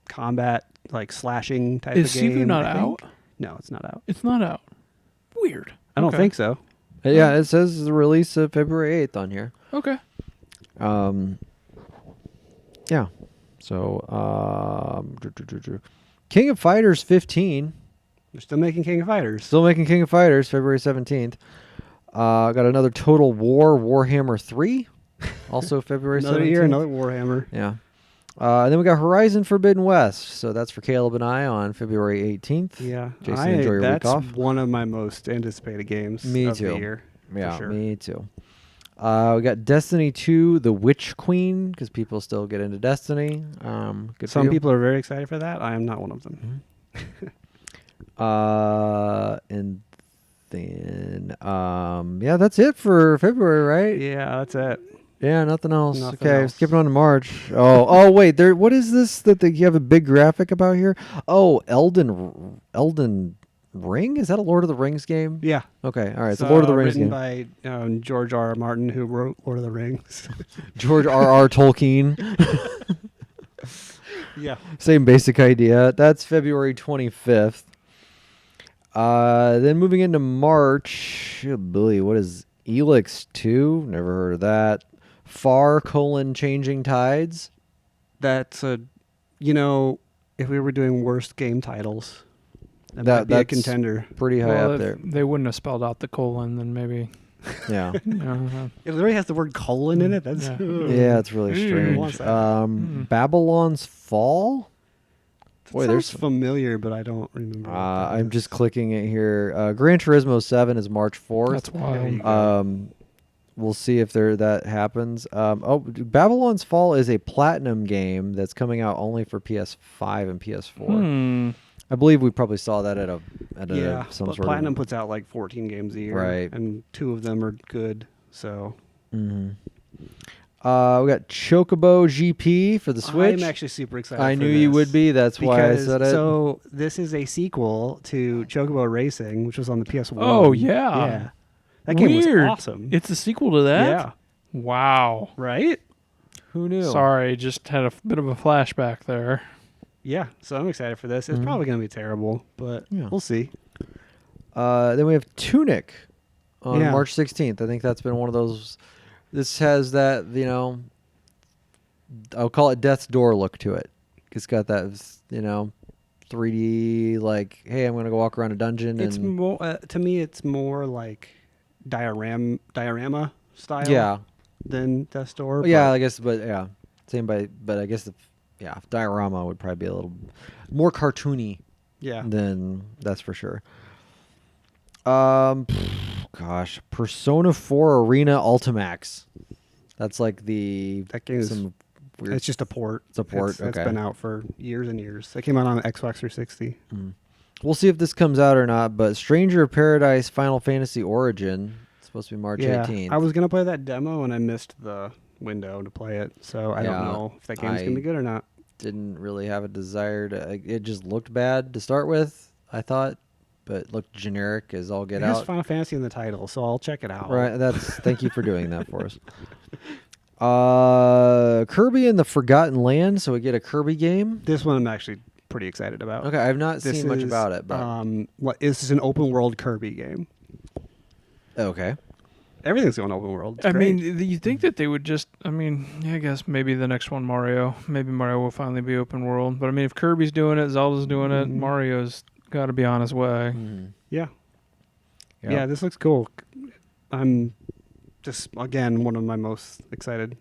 combat slashing type Is of game. Sifu not I think. out? No, it's not out. It's not out. Weird. I don't Okay. think so. Yeah, it says the release of February 8th on here. Okay. Yeah. So, King of Fighters 15. They're still making King of Fighters. Still making King of Fighters, February 17th. Got another Total War Warhammer 3, also February 17th. Another year, another Warhammer. Yeah. And then we got Horizon Forbidden West. So that's for Caleb and I on February 18th. Yeah. Jason, enjoy your week off. That's one of my most anticipated games Me of too. the year. Yeah, for sure. me too. We got Destiny 2, The Witch Queen, because people still get into Destiny. Good for Some you. people are very excited for that. I am not one of them. And then, yeah, that's it for February, right? Yeah, that's it. Yeah, nothing else. Nothing Okay, else. skipping on to March. Oh, wait. There. What is this that you have a big graphic about here? Oh, Elden Ring. Is that a Lord of the Rings game? Yeah. Okay, all right. It's a Lord of the Rings written game. by George R. R. Martin, who wrote Lord of the Rings. George R.R. Tolkien. Yeah. Same basic idea. That's February 25th. Then moving into March, oh, Billy, what is Elix 2? Never heard of that. Changing Tides. That's if we were doing worst game titles, that might be a that's contender. Pretty high Well, up if there. they wouldn't have spelled out the colon, then maybe. Yeah. It literally has the word colon in it. That's Yeah. Yeah, it's really Who wants strange. that? Babylon's Fall? Boy, sounds there's familiar, but I don't remember. what that I'm is. just clicking it here. Gran Turismo 7 is March 4th. That's There you wild. go. We'll see if that happens. Babylon's Fall is a platinum game that's coming out only for PS5 and PS4. I believe we probably saw that at some but sort Platinum of. puts out like 14 games a year, Right. and 2 of them are good. So Mhm. We got Chocobo GP for the Switch. I'm actually super excited. I for knew you this would be. That's why I because- said it. So this is a sequel to Chocobo Racing, which was on the PS1. Oh, yeah. yeah. That game Weird. was awesome. It's a sequel to that? Yeah, Wow. right. Who knew? Sorry, just had a bit of a flashback there. Yeah, so I'm excited for this. It's Mhm. probably going to be terrible, but Yeah. we'll see. Then we have Tunic on Yeah. March 16th. I think that's been one of those. This has that, I'll call it Death's Door look to it. It's got that, 3D, like, hey, I'm going to go walk around a dungeon. It's and more to me. It's more like diorama style. Yeah. Than Death's Door. Yeah, but- I guess, but yeah. But I guess, diorama would probably be a little more cartoony yeah. than, that's for sure. Gosh, Persona 4 Arena Ultimax. That's like That game is. some weird. It's just a port. It's a port, It's okay. been out for years and years. It came out on Xbox 360. We'll see if this comes out or not. But Stranger of Paradise Final Fantasy Origin. It's supposed to be March 18th. I was gonna play that demo and I missed the window to play it, so I don't Yeah, know if that game's gonna be good or not. Didn't really have a desire to. It just looked bad to start with, I thought, but it looked generic as all get It has out. Final Fantasy in the title, so I'll check it out. Right. Thank you for doing that for us. Kirby and the Forgotten Land. So we get a Kirby game. This one I'm actually pretty excited about. Okay, I've not This seen much is, about it, but this is an open world Kirby game. okay. Everything's going open world. It's I great. mean, you think that they would just, I guess maybe the next one, Mario. Maybe Mario will finally be open world. But if Kirby's doing it, Zelda's doing it, Mhm. Mario's got to be on his way. yeah. Yep. Yeah, this looks cool. I'm just again one of my most excited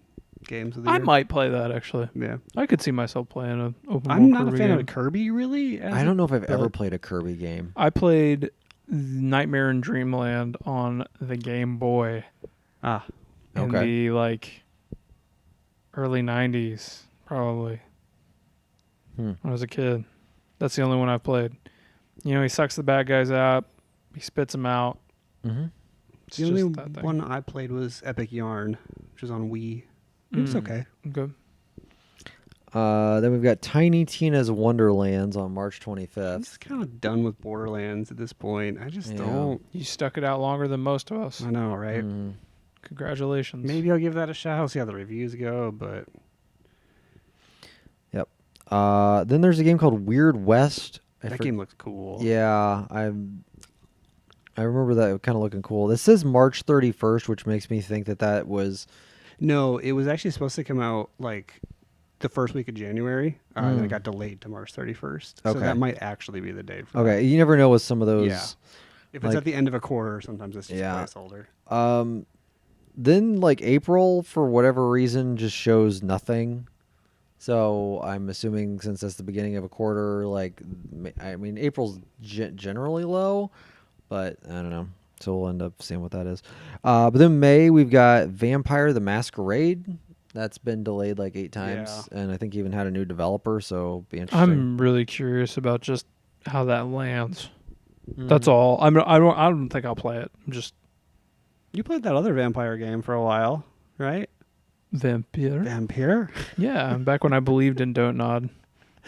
games of the I year. might play that, actually. Yeah. I could see myself playing an open I'm world not Kirby a fan game. of Kirby really. I don't know if I've ever but- played a Kirby game. I played Nightmare in Dreamland on the Game Boy Ah, in Okay. the early 90s, probably. When I was a kid. That's the only one I've played. He sucks the bad guys out. He spits them out. Mm-hmm. It's the only just that thing. one I played was Epic Yarn, which was on Wii. It was okay. Good. Then we've got Tiny Tina's Wonderlands on March I'm 25th. just kind of done with Borderlands at this point. I just Yeah. don't. You stuck it out longer than most of us. I know, right? Mhm. Congratulations. Maybe I'll give that a shot. I'll see how the reviews go, but Yep. Then there's a game called Weird West. that game looks cool. Yeah, I remember that kind of looking cool. This says March 31st, which makes me think that was. No, it was actually supposed to come out the first week of January. And it got delayed to March 31st. So Okay. that might actually be the date for Okay, you never know with some of those. Yeah. If it's like- at the end of a quarter, sometimes it's just Yeah. placeholder. Then like April for whatever reason just shows nothing. So I'm assuming since that's the beginning of a quarter, like I mean April's generally low, but I don't know. So we'll end up seeing what that is. But then May we've got Vampire the Masquerade. That's been delayed like 8 times, and I think even had a new developer. So it'll be interesting. I'm really curious about just how that lands. Mm. That's all. I don't think I'll play it. I'm just You played that other vampire game for a while, right? vampire. Vampire? Yeah, back when I believed in Don't Nod,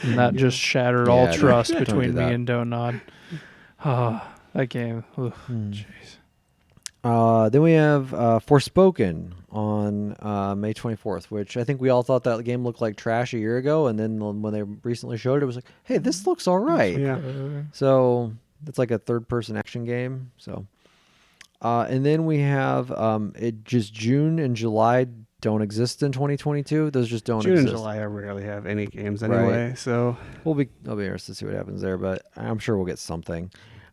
and that just shattered all Yeah, trust don't between do me that. and Don't Nod. That game. Ugh, jeez. Then we have Forspoken on May 24th, which I think we all thought that game looked like trash a year ago, and then when they recently showed it, it was like, hey, this looks all right. Yeah. So it's like a third-person action game. So, and then we have it just June and July don't exist in 2022. Those just don't June exist. and July, I rarely have any games Right. anyway. So I'll be interested to see what happens there, but I'm sure we'll get something.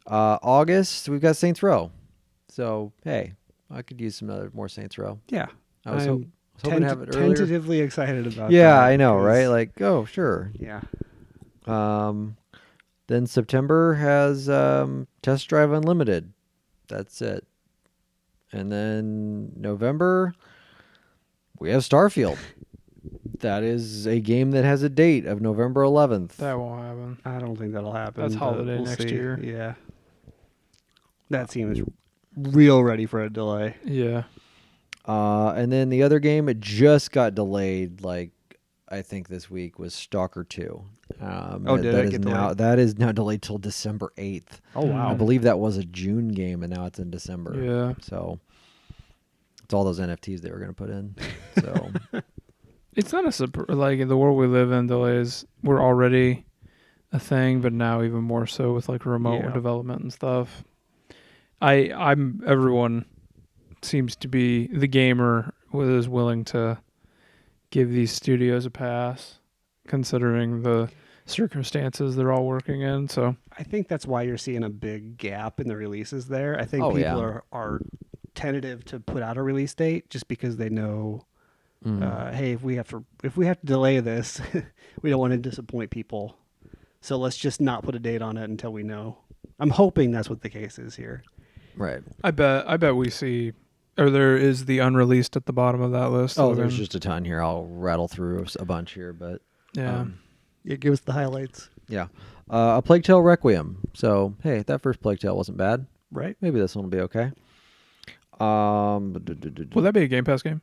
August, we've got Saints Row. So hey, I could use some more Saints Row. yeah, I was I'm hoping to have it earlier. tentatively excited about. Yeah, that I know, 'cause- right? Like, oh, sure. yeah, Then September has Test Drive Unlimited. That's it. And then November, we have Starfield. That is a game that has a date of November 11th. That won't happen. I don't think that'll happen. That's but holiday we'll next see. year. Yeah, that seems real ready for a delay. Yeah. And then the other game, it just got delayed. Like I think this week was Stalker 2. Did it get delayed? That is now delayed till December 8th. Oh wow! I believe that was a June game, and now it's in December. Yeah. So it's all those NFTs they were going to put in. So It's not like in the world we live in, delays were already a thing, but now even more so with like remote Yeah. development and stuff. Everyone seems to be the gamer is willing to give these studios a pass, considering the circumstances they're all working in. So I think that's why you're seeing a big gap in the releases there. I think Oh, people yeah. are tentative to put out a release date just because they know, hey, if we have to delay this, we don't want to disappoint people. So let's just not put a date on it until we know. I'm hoping that's what the case is here. right. I bet we see, or there is the unreleased at the bottom of that list. Oh, So there's then- just a ton here. I'll rattle through a bunch here, but yeah. Yeah, give us the highlights. yeah. A Plague Tale Requiem. So hey, that first Plague Tale wasn't bad. Right? Maybe this one will be okay. Will that be a Game Pass game?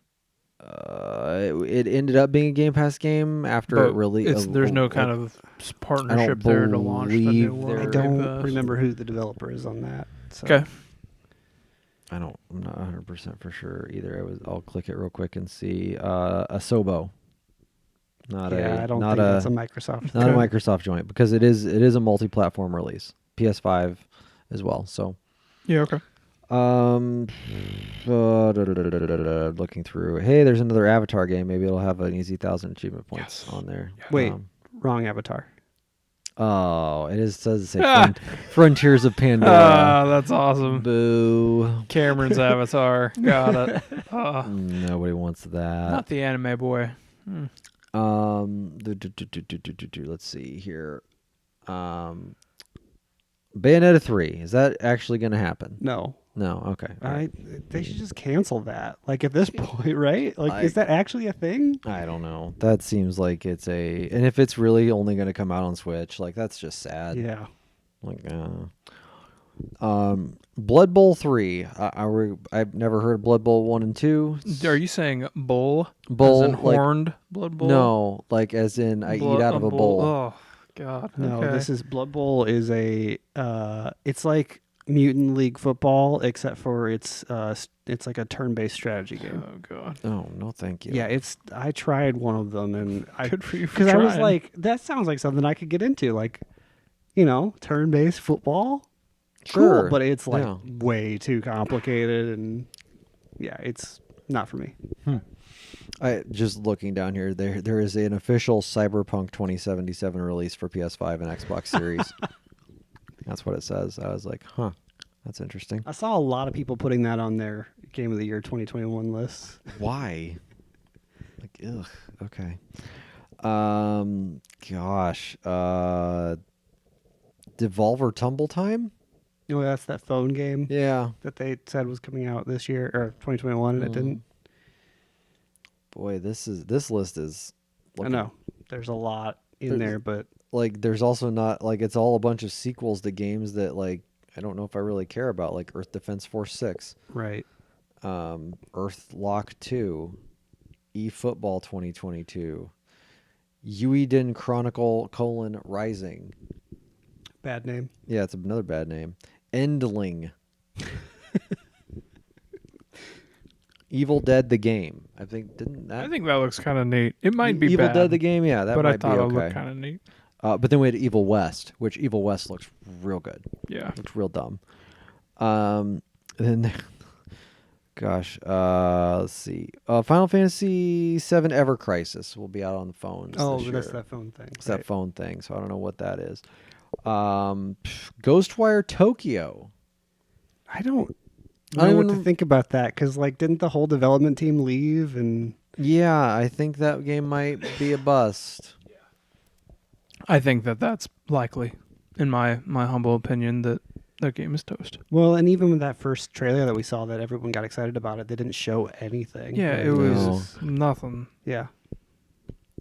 It ended up being a Game Pass game after But it really. there's no kind of partnership there to launch the believe new there- one. I don't remember who the developer is on that. So. Okay. I'm not 100% for sure either. I'll click it real quick and see. Asobo. I don't not think that's a Microsoft. not a Okay. Microsoft joint because it is a multi-platform release. PS5 as well. So Yeah. Okay. looking through. Hey, there's another Avatar game. Maybe it'll have an easy 1,000 achievement points Yes. on there. Wait. Wrong avatar. Oh, it says say Frontiers of Pandora. Ah, that's awesome. Boo. Cameron's avatar. Got it. Nobody wants that. Not the anime boy. Let's see here. Bayonetta 3. Is that actually going to happen? No. No. Okay. All right. They should just cancel that. Like at this point, right? Like, is I- that actually a thing? I don't know. That seems like it's and if it's really only going to come out on Switch, like that's just sad. Yeah. Like, Blood Bowl 3. I've never heard of Blood Bowl 1 and 2. Are you saying bull? Bowl, As in like- horned blood bowl? No, like as in I eat out of a bowl. Oh God. No, okay. this is Blood Bowl is it's like Mutant League football except for it's like a turn-based strategy game. Oh God. Oh, no, thank you. Yeah, I tried one of them and Good for you. because I was like, that sounds like something I could get into, like, turn-based football. Sure. Cool, but it's like Yeah. way too complicated and yeah, it's not for me. I just looking down here. There is an official Cyberpunk 2077 release for PS5 and Xbox Series. That's what it says. I was like, huh, that's interesting. I saw a lot of people putting that on their Game of the Year 2021 lists. Why? Like, ugh. Okay. Gosh. Devolver Tumble Time? You know, that's that phone game Yeah. that they said was coming out this year or 2021, and it didn't. Boy, this list is. I know there's a lot in there, but Like, there's also not like it's all a bunch of sequels to games that like I don't know if I really care about, like Earth Defense Force 6, right. Earthlock 2, eFootball 2022, Ueden Chronicle: Rising. Bad name. Yeah, it's another bad name. Endling. Evil Dead the game. I think I think that looks kind of neat. It might be Evil bad, Dead the game. Yeah, that but might I thought be it okay. looked kind of neat. But then we had Evil West, which Evil West looks real good. Yeah. Looks real dumb. And then, gosh, let's see. Final Fantasy VII Ever Crisis will be out on the phones. Oh, this but that's year. that phone thing. It's that phone thing, so I don't know what that is. Ghostwire Tokyo. I don't I know don't what to even- think about that because, like, didn't the whole development team leave? And Yeah, I think that game might be a bust. I think that's likely, in my humble opinion, that game is toast. well, and even with that first trailer that we saw, that everyone got excited about it, they didn't show anything. Yeah, right? it was nothing. Yeah,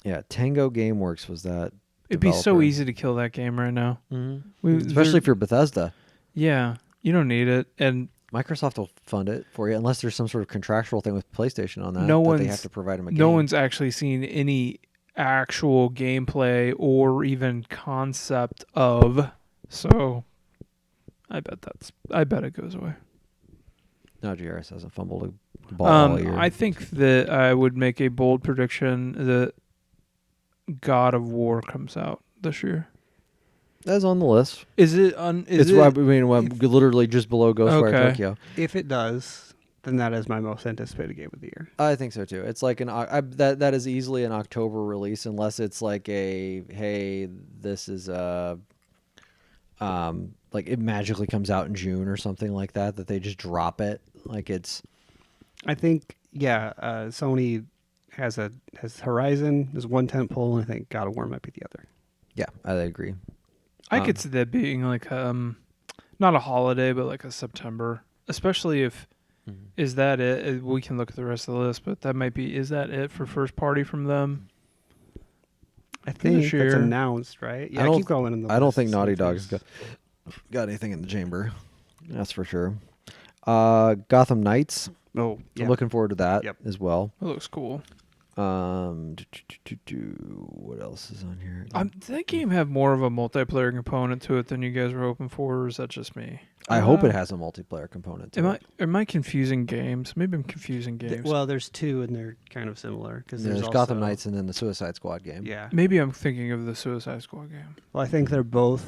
Yeah, Tango Gameworks was that. It'd be so developer. easy to kill that game right now. Mm-hmm. Especially if you're Bethesda. Yeah, you don't need it, and Microsoft will fund it for you unless there's some sort of contractual thing with PlayStation on that. No that they one's- have to provide them a game. no one's actually seen any actual gameplay or even concept of. So, I bet it goes away. No, GRS hasn't fumbled the ball all year. I think that I would make a bold prediction that God of War comes out this year. That's on the list. Is it on? Is It's it? why I'm literally just below Ghostwire Okay. Tokyo. if it does, then that is my most anticipated game of the year. I think so too. It's like that is easily an October release unless it's like hey, this is like it magically comes out in June or something like that they just drop it. Like it's I think, Sony has Horizon as one tentpole, and I think God of War might be the other. yeah, I agree. I could see that being like not a holiday, but like a September, especially if is that it? We can look at the rest of the list, but that might be. Is that it for first party from them? I think this that's year. announced, right? Yeah, I don't- keep going in the I don't list, think see Naughty if Dog's there's- got anything in the chamber. That's for sure. Gotham Knights. Oh, yeah. I'm looking forward to that Yep. as well. It looks cool. What else is on here? Did that game have more of a multiplayer component to it than you guys were hoping for, or is that just me? I hope it has a multiplayer component to it. Am I confusing games? Maybe I'm confusing games. Well, there's two, and they're kind of similar because There's also, Gotham Knights and then the Suicide Squad game. Yeah. Maybe I'm thinking of the Suicide Squad game. Well, I think they're both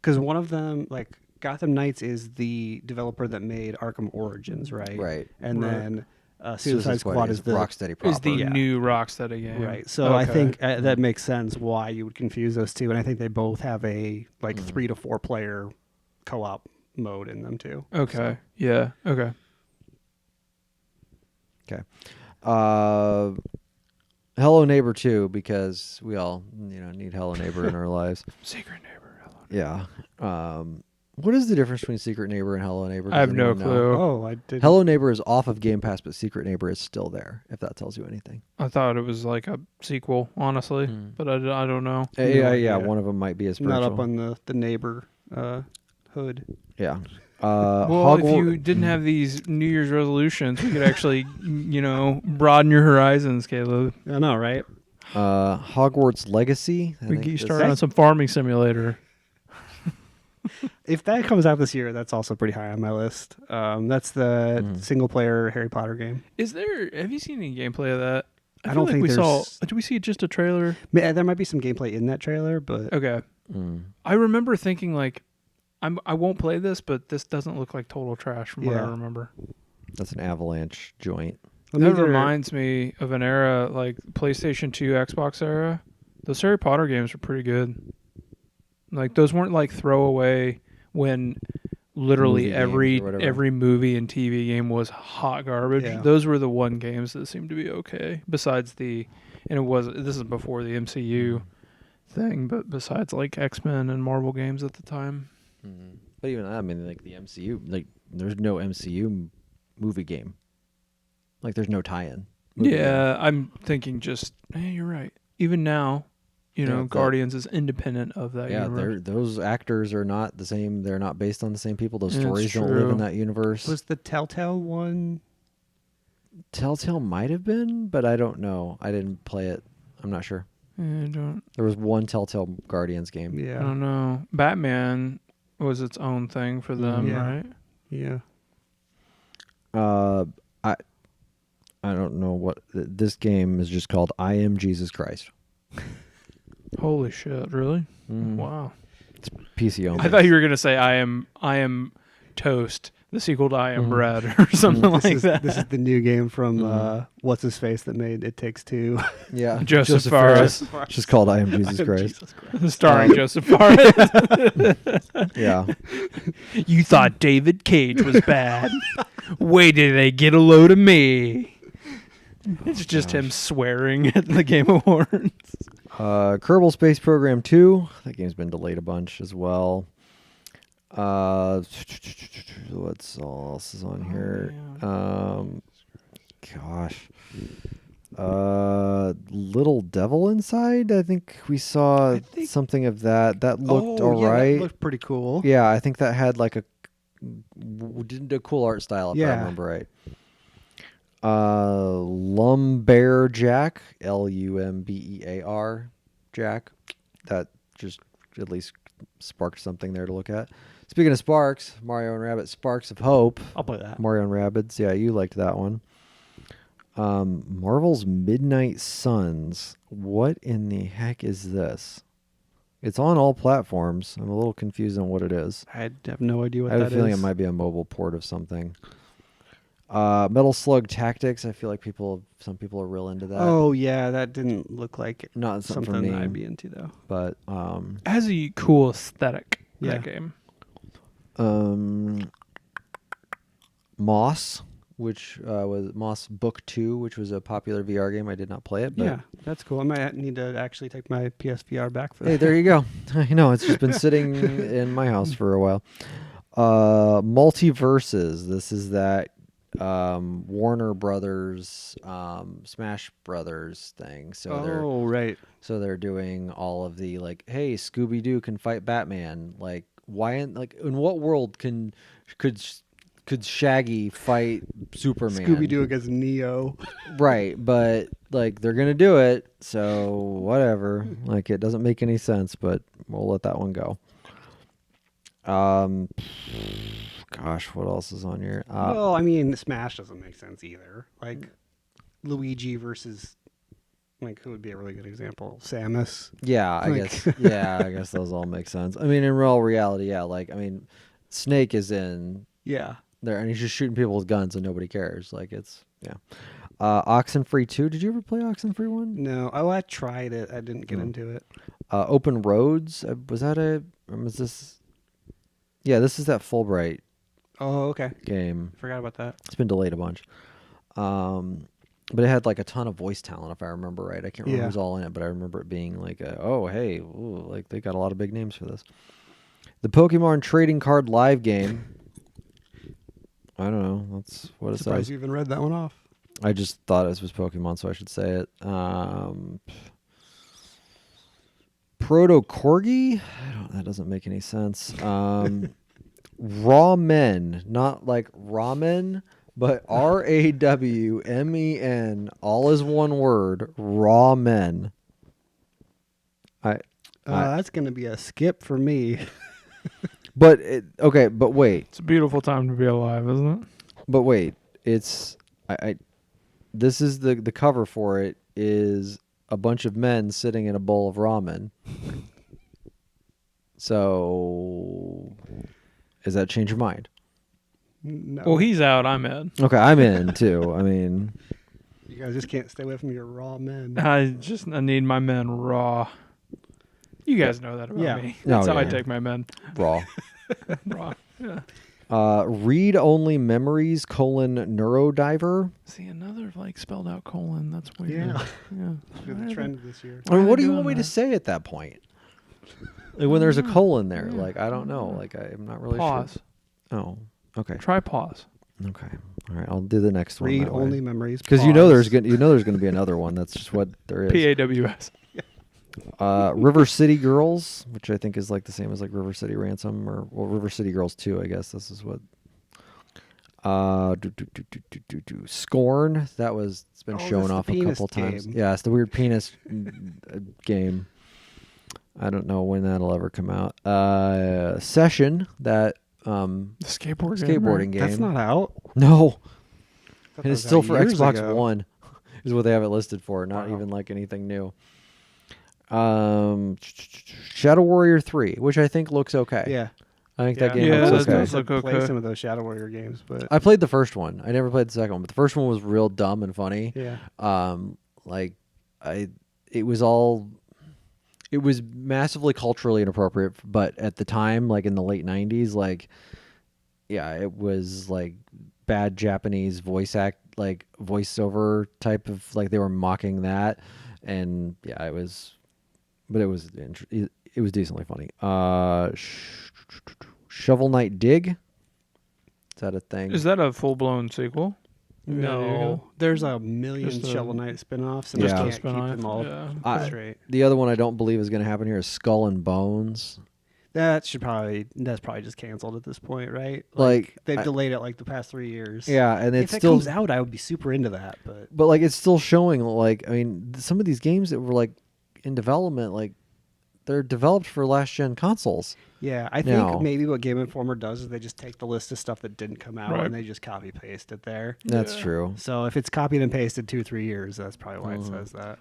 because one of them, like Gotham Knights, is the developer that made Arkham Origins, right? Right. And Right. then Suicide Squad is the Rocksteady proper. Is the Yeah. new Rocksteady game. right. So I Okay. think that makes sense why you would confuse those two, and I think they both have a like 3 to 4 player co-op mode in them too. Okay. Yeah. Okay. Hello Neighbor 2 because we all need Hello Neighbor in our lives. Secret Neighbor. Hello. Yeah. What is the difference between Secret Neighbor and Hello Neighbor? I have Does no anyone know? clue. Oh, I did. Hello Neighbor is off of Game Pass, but Secret Neighbor is still there. If that tells you anything. I thought it was like a sequel, honestly, but I don't know. No Yeah, idea. one of them might be a spiritual. Not up on the neighbor hood. Yeah. Well, if you didn't have these New Year's resolutions, we could actually, broaden your horizons, Caleb. I know, right? Hogwarts Legacy. I We think get you this- started on some farming simulator. If that comes out this year, that's also pretty high on my list. That's the single player Harry Potter game. Have you seen any gameplay of that? I feel don't like think we saw. there's- Did we see just a trailer? There might be some gameplay in that trailer, but Okay. I remember thinking like, I won't play this, but this doesn't look like total trash from what I Yeah. remember. That's an Avalanche joint. That reminds me of an era like PlayStation 2, Xbox era. Those Harry Potter games were pretty good. Like those weren't like throwaway when literally Movie games or whatever. every movie and TV game was hot garbage. Yeah. Those were the one games that seemed to be okay. Besides this is before the MCU thing, but besides like X-Men and Marvel games at the time. Mm-hmm. But even that, I mean, like the MCU, like there's no MCU movie game. Like there's no tie-in. Yeah, I'm thinking just, you're right. Even now, Yeah, Guardians is independent of that Yeah, universe. those actors are not the same. They're not based on the same people. Those It's stories don't live true. in that universe. Was the Telltale one? Telltale might have been, but I don't know. I didn't play it. I'm not sure. I don't There was one Telltale Guardians game. Yeah. I don't know. Batman was its own thing for them, Yeah. right? Yeah. I don't know what this game is. Just called I Am Jesus Christ. Holy shit! Really? Mhm. Wow. PC only. I thought you were gonna say I am toast, the sequel to I Am Mhm. Bread or something This like is, that. This is the new game from Mhm. what's his face that made It Takes Two. Yeah, Joseph Fares. It's just called I Am Jesus Christ. Starring Joseph Fares. Yeah. You thought David Cage was bad. Wait till they get a load of me. It's just him swearing at the Game Awards. Kerbal Space Program 2. That game's been delayed a bunch as well. What else is on here? Gosh. Little Devil Inside. I think we saw something of that. That looked alright. That looked pretty cool. Yeah, I think that had like a cool art style, if I remember right. Lumberjack, Lumbear Jack. That just at least sparked something there to look at. Speaking of sparks, Mario and Rabbids Sparks of Hope. I'll play that. Mario and Rabbids, yeah, you liked that one. Marvel's Midnight Suns. What in the heck is this? It's on all platforms. I'm a little confused on what it is. I have no idea what I that have is. a feeling it might be a mobile port of something. Metal Slug Tactics. I feel like some people are real into that. Oh yeah, that didn't look like Not something for something me, I'd be into though. but It has a cool aesthetic, Yeah. that game. Moss, which was Moss Book 2, which was a popular VR game. I did not play it, but Yeah, that's cool. I might need to actually take my PSVR back for that. hey, there you go. I know, it's just been sitting in my house for a while. Multiverses. This is that Warner Brothers, Smash Brothers thing. So right. So they're doing all of the like, hey, Scooby-Doo can fight Batman. Like, why? In what world could Shaggy fight Superman? Scooby-Doo against Neo. Right, but like they're gonna do it, so whatever. Like it doesn't make any sense, but we'll let that one go. Gosh, what else is on here? Well, I mean, Smash doesn't make sense either. Like Luigi versus, like, who would be a really good example? Samus. Yeah, I Like- guess. Yeah, I guess those all make sense. I mean, in real reality, yeah. Like, I mean, Snake is in Yeah. there, and he's just shooting people with guns, and nobody cares. Like, it's yeah. Oxen Free 2. Did you ever play Oxen Free 1? No. Oh, I tried it. I didn't get into it. Open Roads. Was that was this? Yeah, this is that Fulbright Oh, okay. game. Forgot about that. It's been delayed a bunch. But it had like a ton of voice talent, if I remember right. I can't remember Yeah. who's all in it, but I remember it being like, like they got a lot of big names for this. The Pokemon Trading Card Live game. I don't know. That's what it Surprised says. you even read that one off. I just thought it was Pokemon, so I should say it. Proto Corgi? That doesn't make any sense. Raw Men, not like ramen, but RAWMEN, all is one word. Raw Men. That's going to be a skip for me. But wait, It's a beautiful time to be alive, isn't it? but wait. It's this is the cover for it is a bunch of men sitting in a bowl of ramen. So, does that change your mind? No. Well, he's out. I'm in. Okay, I'm in too. I mean, You guys just can't stay away from your raw men. I need my men raw. You guys know that about me. That's how I take my men. Raw. Raw. Yeah. Read-only memories, neurodiver. See, another spelled out colon. That's weird. Yeah. Yeah. Good trend this year. I mean, what do you doing want me to that? say at that point? When there's a colon there, I don't know. I'm not really Pause. sure. Oh, okay. Try pause. Okay. All right. I'll do the next one. Read only memories. Because there's going to be another one. That's just what there is. PAWS. River City Girls, which I think is the same as River City Ransom or River City Girls 2, I guess. This is what. Scorn. It's been shown that's off the a couple penis times. game. Yeah, it's the weird penis game. I don't know when that'll ever come out. Session, that The skateboard skateboarding game. That's not out. No. Thought And it's that still was for out years Xbox ago. One, is what they have it listed for. Not Wow. even anything new. Shadow Warrior 3, which I think looks okay. Yeah. I think that game Yeah, looks that okay. does look Play okay. some of those Shadow Warrior games, but I played the first one. I never played the second one, but the first one was real dumb and funny. yeah. It was massively culturally inappropriate, but at the time, in the late 90s, it was bad Japanese voiceover type of they were mocking that, and it was decently funny. Shovel Knight Dig, is that a thing? Is that a full blown sequel? No, there's a million Just a- Shovel Knight spin-offs, and Just I a can't keep spin-off, them all yeah. straight. The other one I don't believe is going to happen here is Skull and Bones. That's probably just canceled at this point, right? They've I- delayed it the past 3 years. Yeah, and If it's it still comes out, I would be super into that. But but it's still showing some of these games that were in development, they're developed for last gen consoles. yeah, I think maybe what Game Informer does is they just take the list of stuff that didn't come out Right. and they just copy paste it there. That's Yeah. true. So if it's copied and pasted 2-3 years, that's probably why it says that.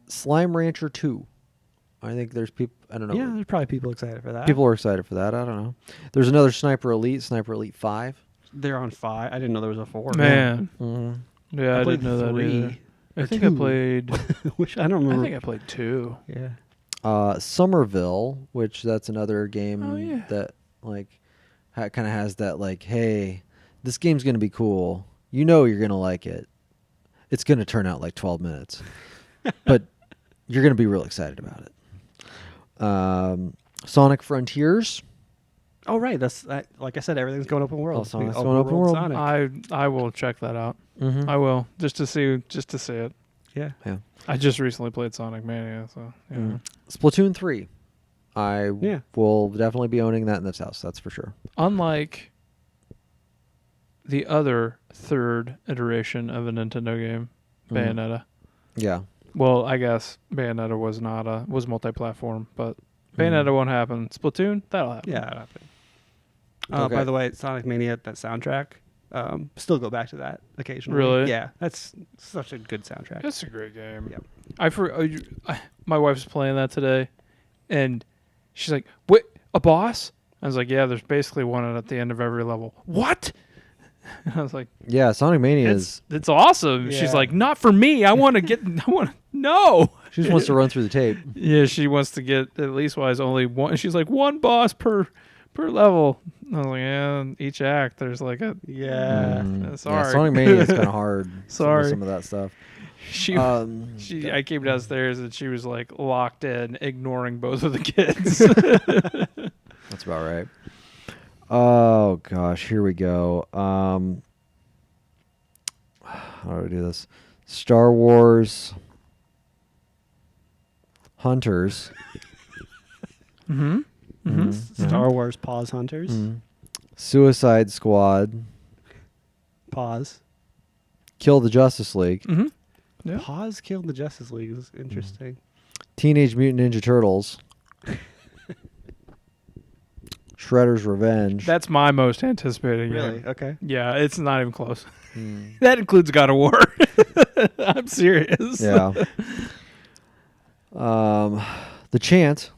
Slime Rancher 2. I think there's people. I don't know. Yeah, there's probably people excited for that. People are excited for that. I don't know. There's another Sniper Elite 5. They're on 5. I didn't know there was a 4. Man. Mm-hmm. Yeah, I played didn't know that 3. either. I or think I 2. played. Which I don't I remember. think I played 2. Yeah. Somerville, which that's another game Oh, yeah. that kind of has that hey, this game's gonna be cool. You're gonna like it. It's gonna turn out 12 minutes, but you're gonna be real excited about it. Sonic Frontiers. Oh right, that's like I said, everything's going open world. Oh, Sonic's Open going open world. Sonic. I will check that out. Mm-hmm. I will just to see it. Yeah. I just recently played Sonic Mania, so yeah. Splatoon 3. I Yeah. will definitely be owning that in this house. That's for sure. Unlike the other third iteration of a Nintendo game, Mhm. Bayonetta. Yeah. Well, I guess Bayonetta was multi-platform, but Bayonetta won't happen. Splatoon, that'll happen. Yeah, that happened. Okay. By the way, Sonic Mania, that soundtrack, still go back to that occasionally. Really? Yeah, that's such a good soundtrack. It's a great game. Yep. My wife's playing that today, and she's like, "Wait, a boss?" I was like, "Yeah, there's basically one at the end of every level." What? I was like, Yeah. Sonic Mania is. "It's awesome." She's Yeah. like, "Not for me. I want to. No." She just wants to run through the tape. Yeah, she wants to get at least wise only one. She's like one boss per level. I was like, yeah, each act there's a Yeah. Yeah, sorry. Sonic Mania is kind of hard. Sorry. Some of that stuff. she I came downstairs and she was locked in, ignoring both of the kids. That's about right. Oh gosh, here we go. How do I do this? Star Wars Hunters. Mm-hmm. Mm-hmm. Star Wars Pause Hunters. Mhm. Suicide Squad. Pause. Kill the Justice League. Mm-hmm. Yeah. Pause killed the Justice League is interesting. Teenage Mutant Ninja Turtles. Shredder's Revenge. That's my most anticipated Really? game. Okay. Yeah, it's not even close. Mm. That includes God of War. I'm serious. Yeah. The Chant.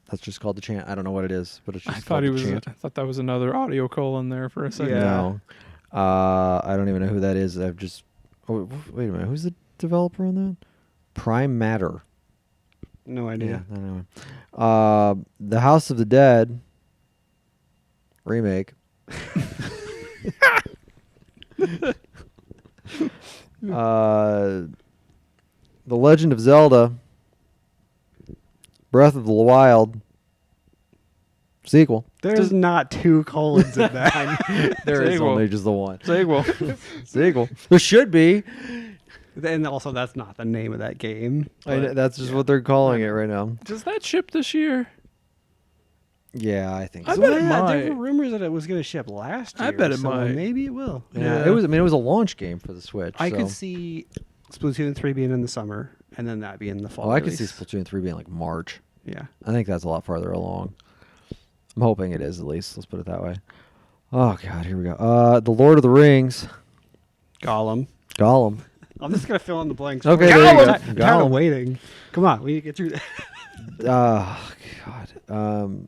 That's just called The Chant. I don't know what it is, but it's just I thought called he The was. Chant. I thought that was another audio colon there for a second. Yeah. No. I don't even know who that is. I've just wait a minute. Who's the developer on that? Prime Matter. No idea. Yeah, I know. The House of the Dead remake. The Legend of Zelda Breath of the Wild sequel. There's not 2 colons in that. There is Sequel. only just the one. Sequel. Sequel. There should be. And also, that's not the name of that game. That's just what they're calling it right now. Does that ship this year? Yeah, I think I so. bet it There might. were rumors that it was going to ship last year. I bet it so might. Maybe it will. Yeah, it was. I mean, it was a launch game for the Switch. I so. could see Splatoon 3 being in the summer, and then that being the fall. Oh, I could see release. Splatoon 3 being like March. Yeah. I think that's a lot farther along. I'm hoping it is at least. Let's put it that way. Oh God, here we go. The Lord of the Rings. Gollum. Gollum. I'm just going to fill in the blanks. Okay, for there you I'm go. tired of Gollum. waiting. Come on, we need to get through that. Oh God.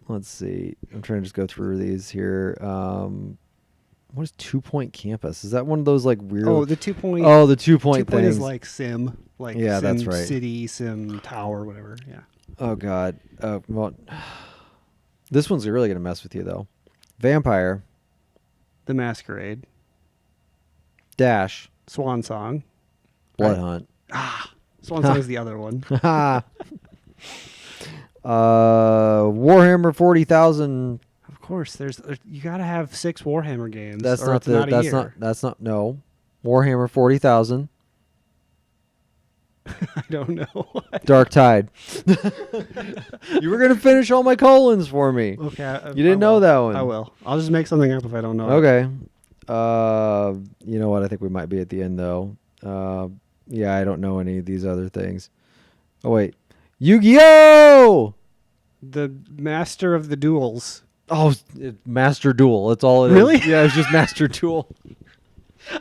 Let's see. I'm trying to just go through these here. What is 2 Point Campus? Is that one of those like weird? Oh, the 2 point. Oh, the 2 Point 2 point things. is like Sim. Like Yeah, Sim that's right. City, Sim Tower, whatever. Yeah. Oh God. Well, this one's really gonna mess with you though. Vampire The Masquerade. Dash Swan Song. Blood Right. Hunt. Swan Song is the other one. Warhammer 40,000. Of course, there's you got to have 6 Warhammer games. That's or not it's the. not a That's year. not. That's not. No. Warhammer 40,000. I don't know. Dark Tide. You were gonna finish all my colons for me. Okay. You didn't know that one. I will. I'll just make something up if I don't know. Okay. You know what? I think we might be at the end though. Yeah, I don't know any of these other things. Oh wait, Yu-Gi-Oh! The Master of the Duels. Oh, Master Duel. That's all it is. Really? Yeah, it's just Master Duel.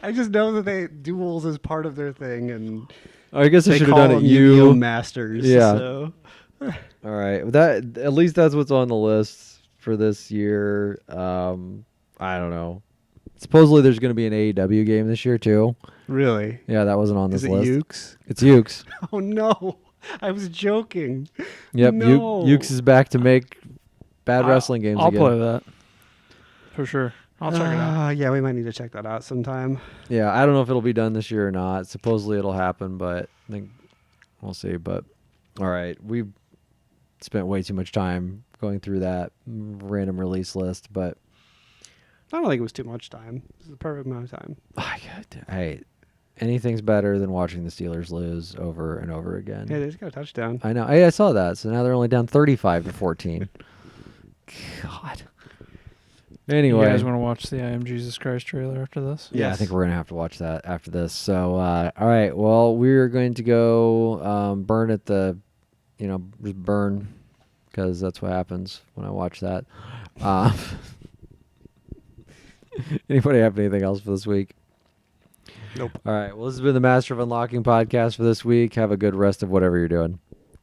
I just know that duels is part of their thing, and Oh, I guess I they should have call done it. them Yu-Gi-Oh! You. Masters. Yeah. So. All right. That at least that's what's on the list for this year. I don't know. Supposedly there's going to be an AEW game this year too. Really? Yeah, that wasn't on this Is it list. Ukes? It's Ukes. Oh no! I was joking. Yep. No. Ukes is back to make bad wrestling games I'll again. play that for sure. I'll check it out. Yeah, we might need to check that out sometime. Yeah, I don't know if it'll be done this year or not. Supposedly it'll happen, but I think we'll see. But all right, we've spent way too much time going through that random release list, but I don't think it was too much time. It was the perfect amount of time. hey, anything's better than watching the Steelers lose over and over again. Yeah, they just got a touchdown. I know. Hey, I saw that. So now they're only down 35-14. God. Anyway. You guys want to watch the I Am Jesus Christ trailer after this? Yeah, I Yes. think we're going to have to watch that after this. So, all right. Well, we're going to go burn at the, just burn because that's what happens when I watch that. Anybody have anything else for this week? Nope. All right. Well, this has been the Master of Unlocking podcast for this week. Have a good rest of whatever you're doing.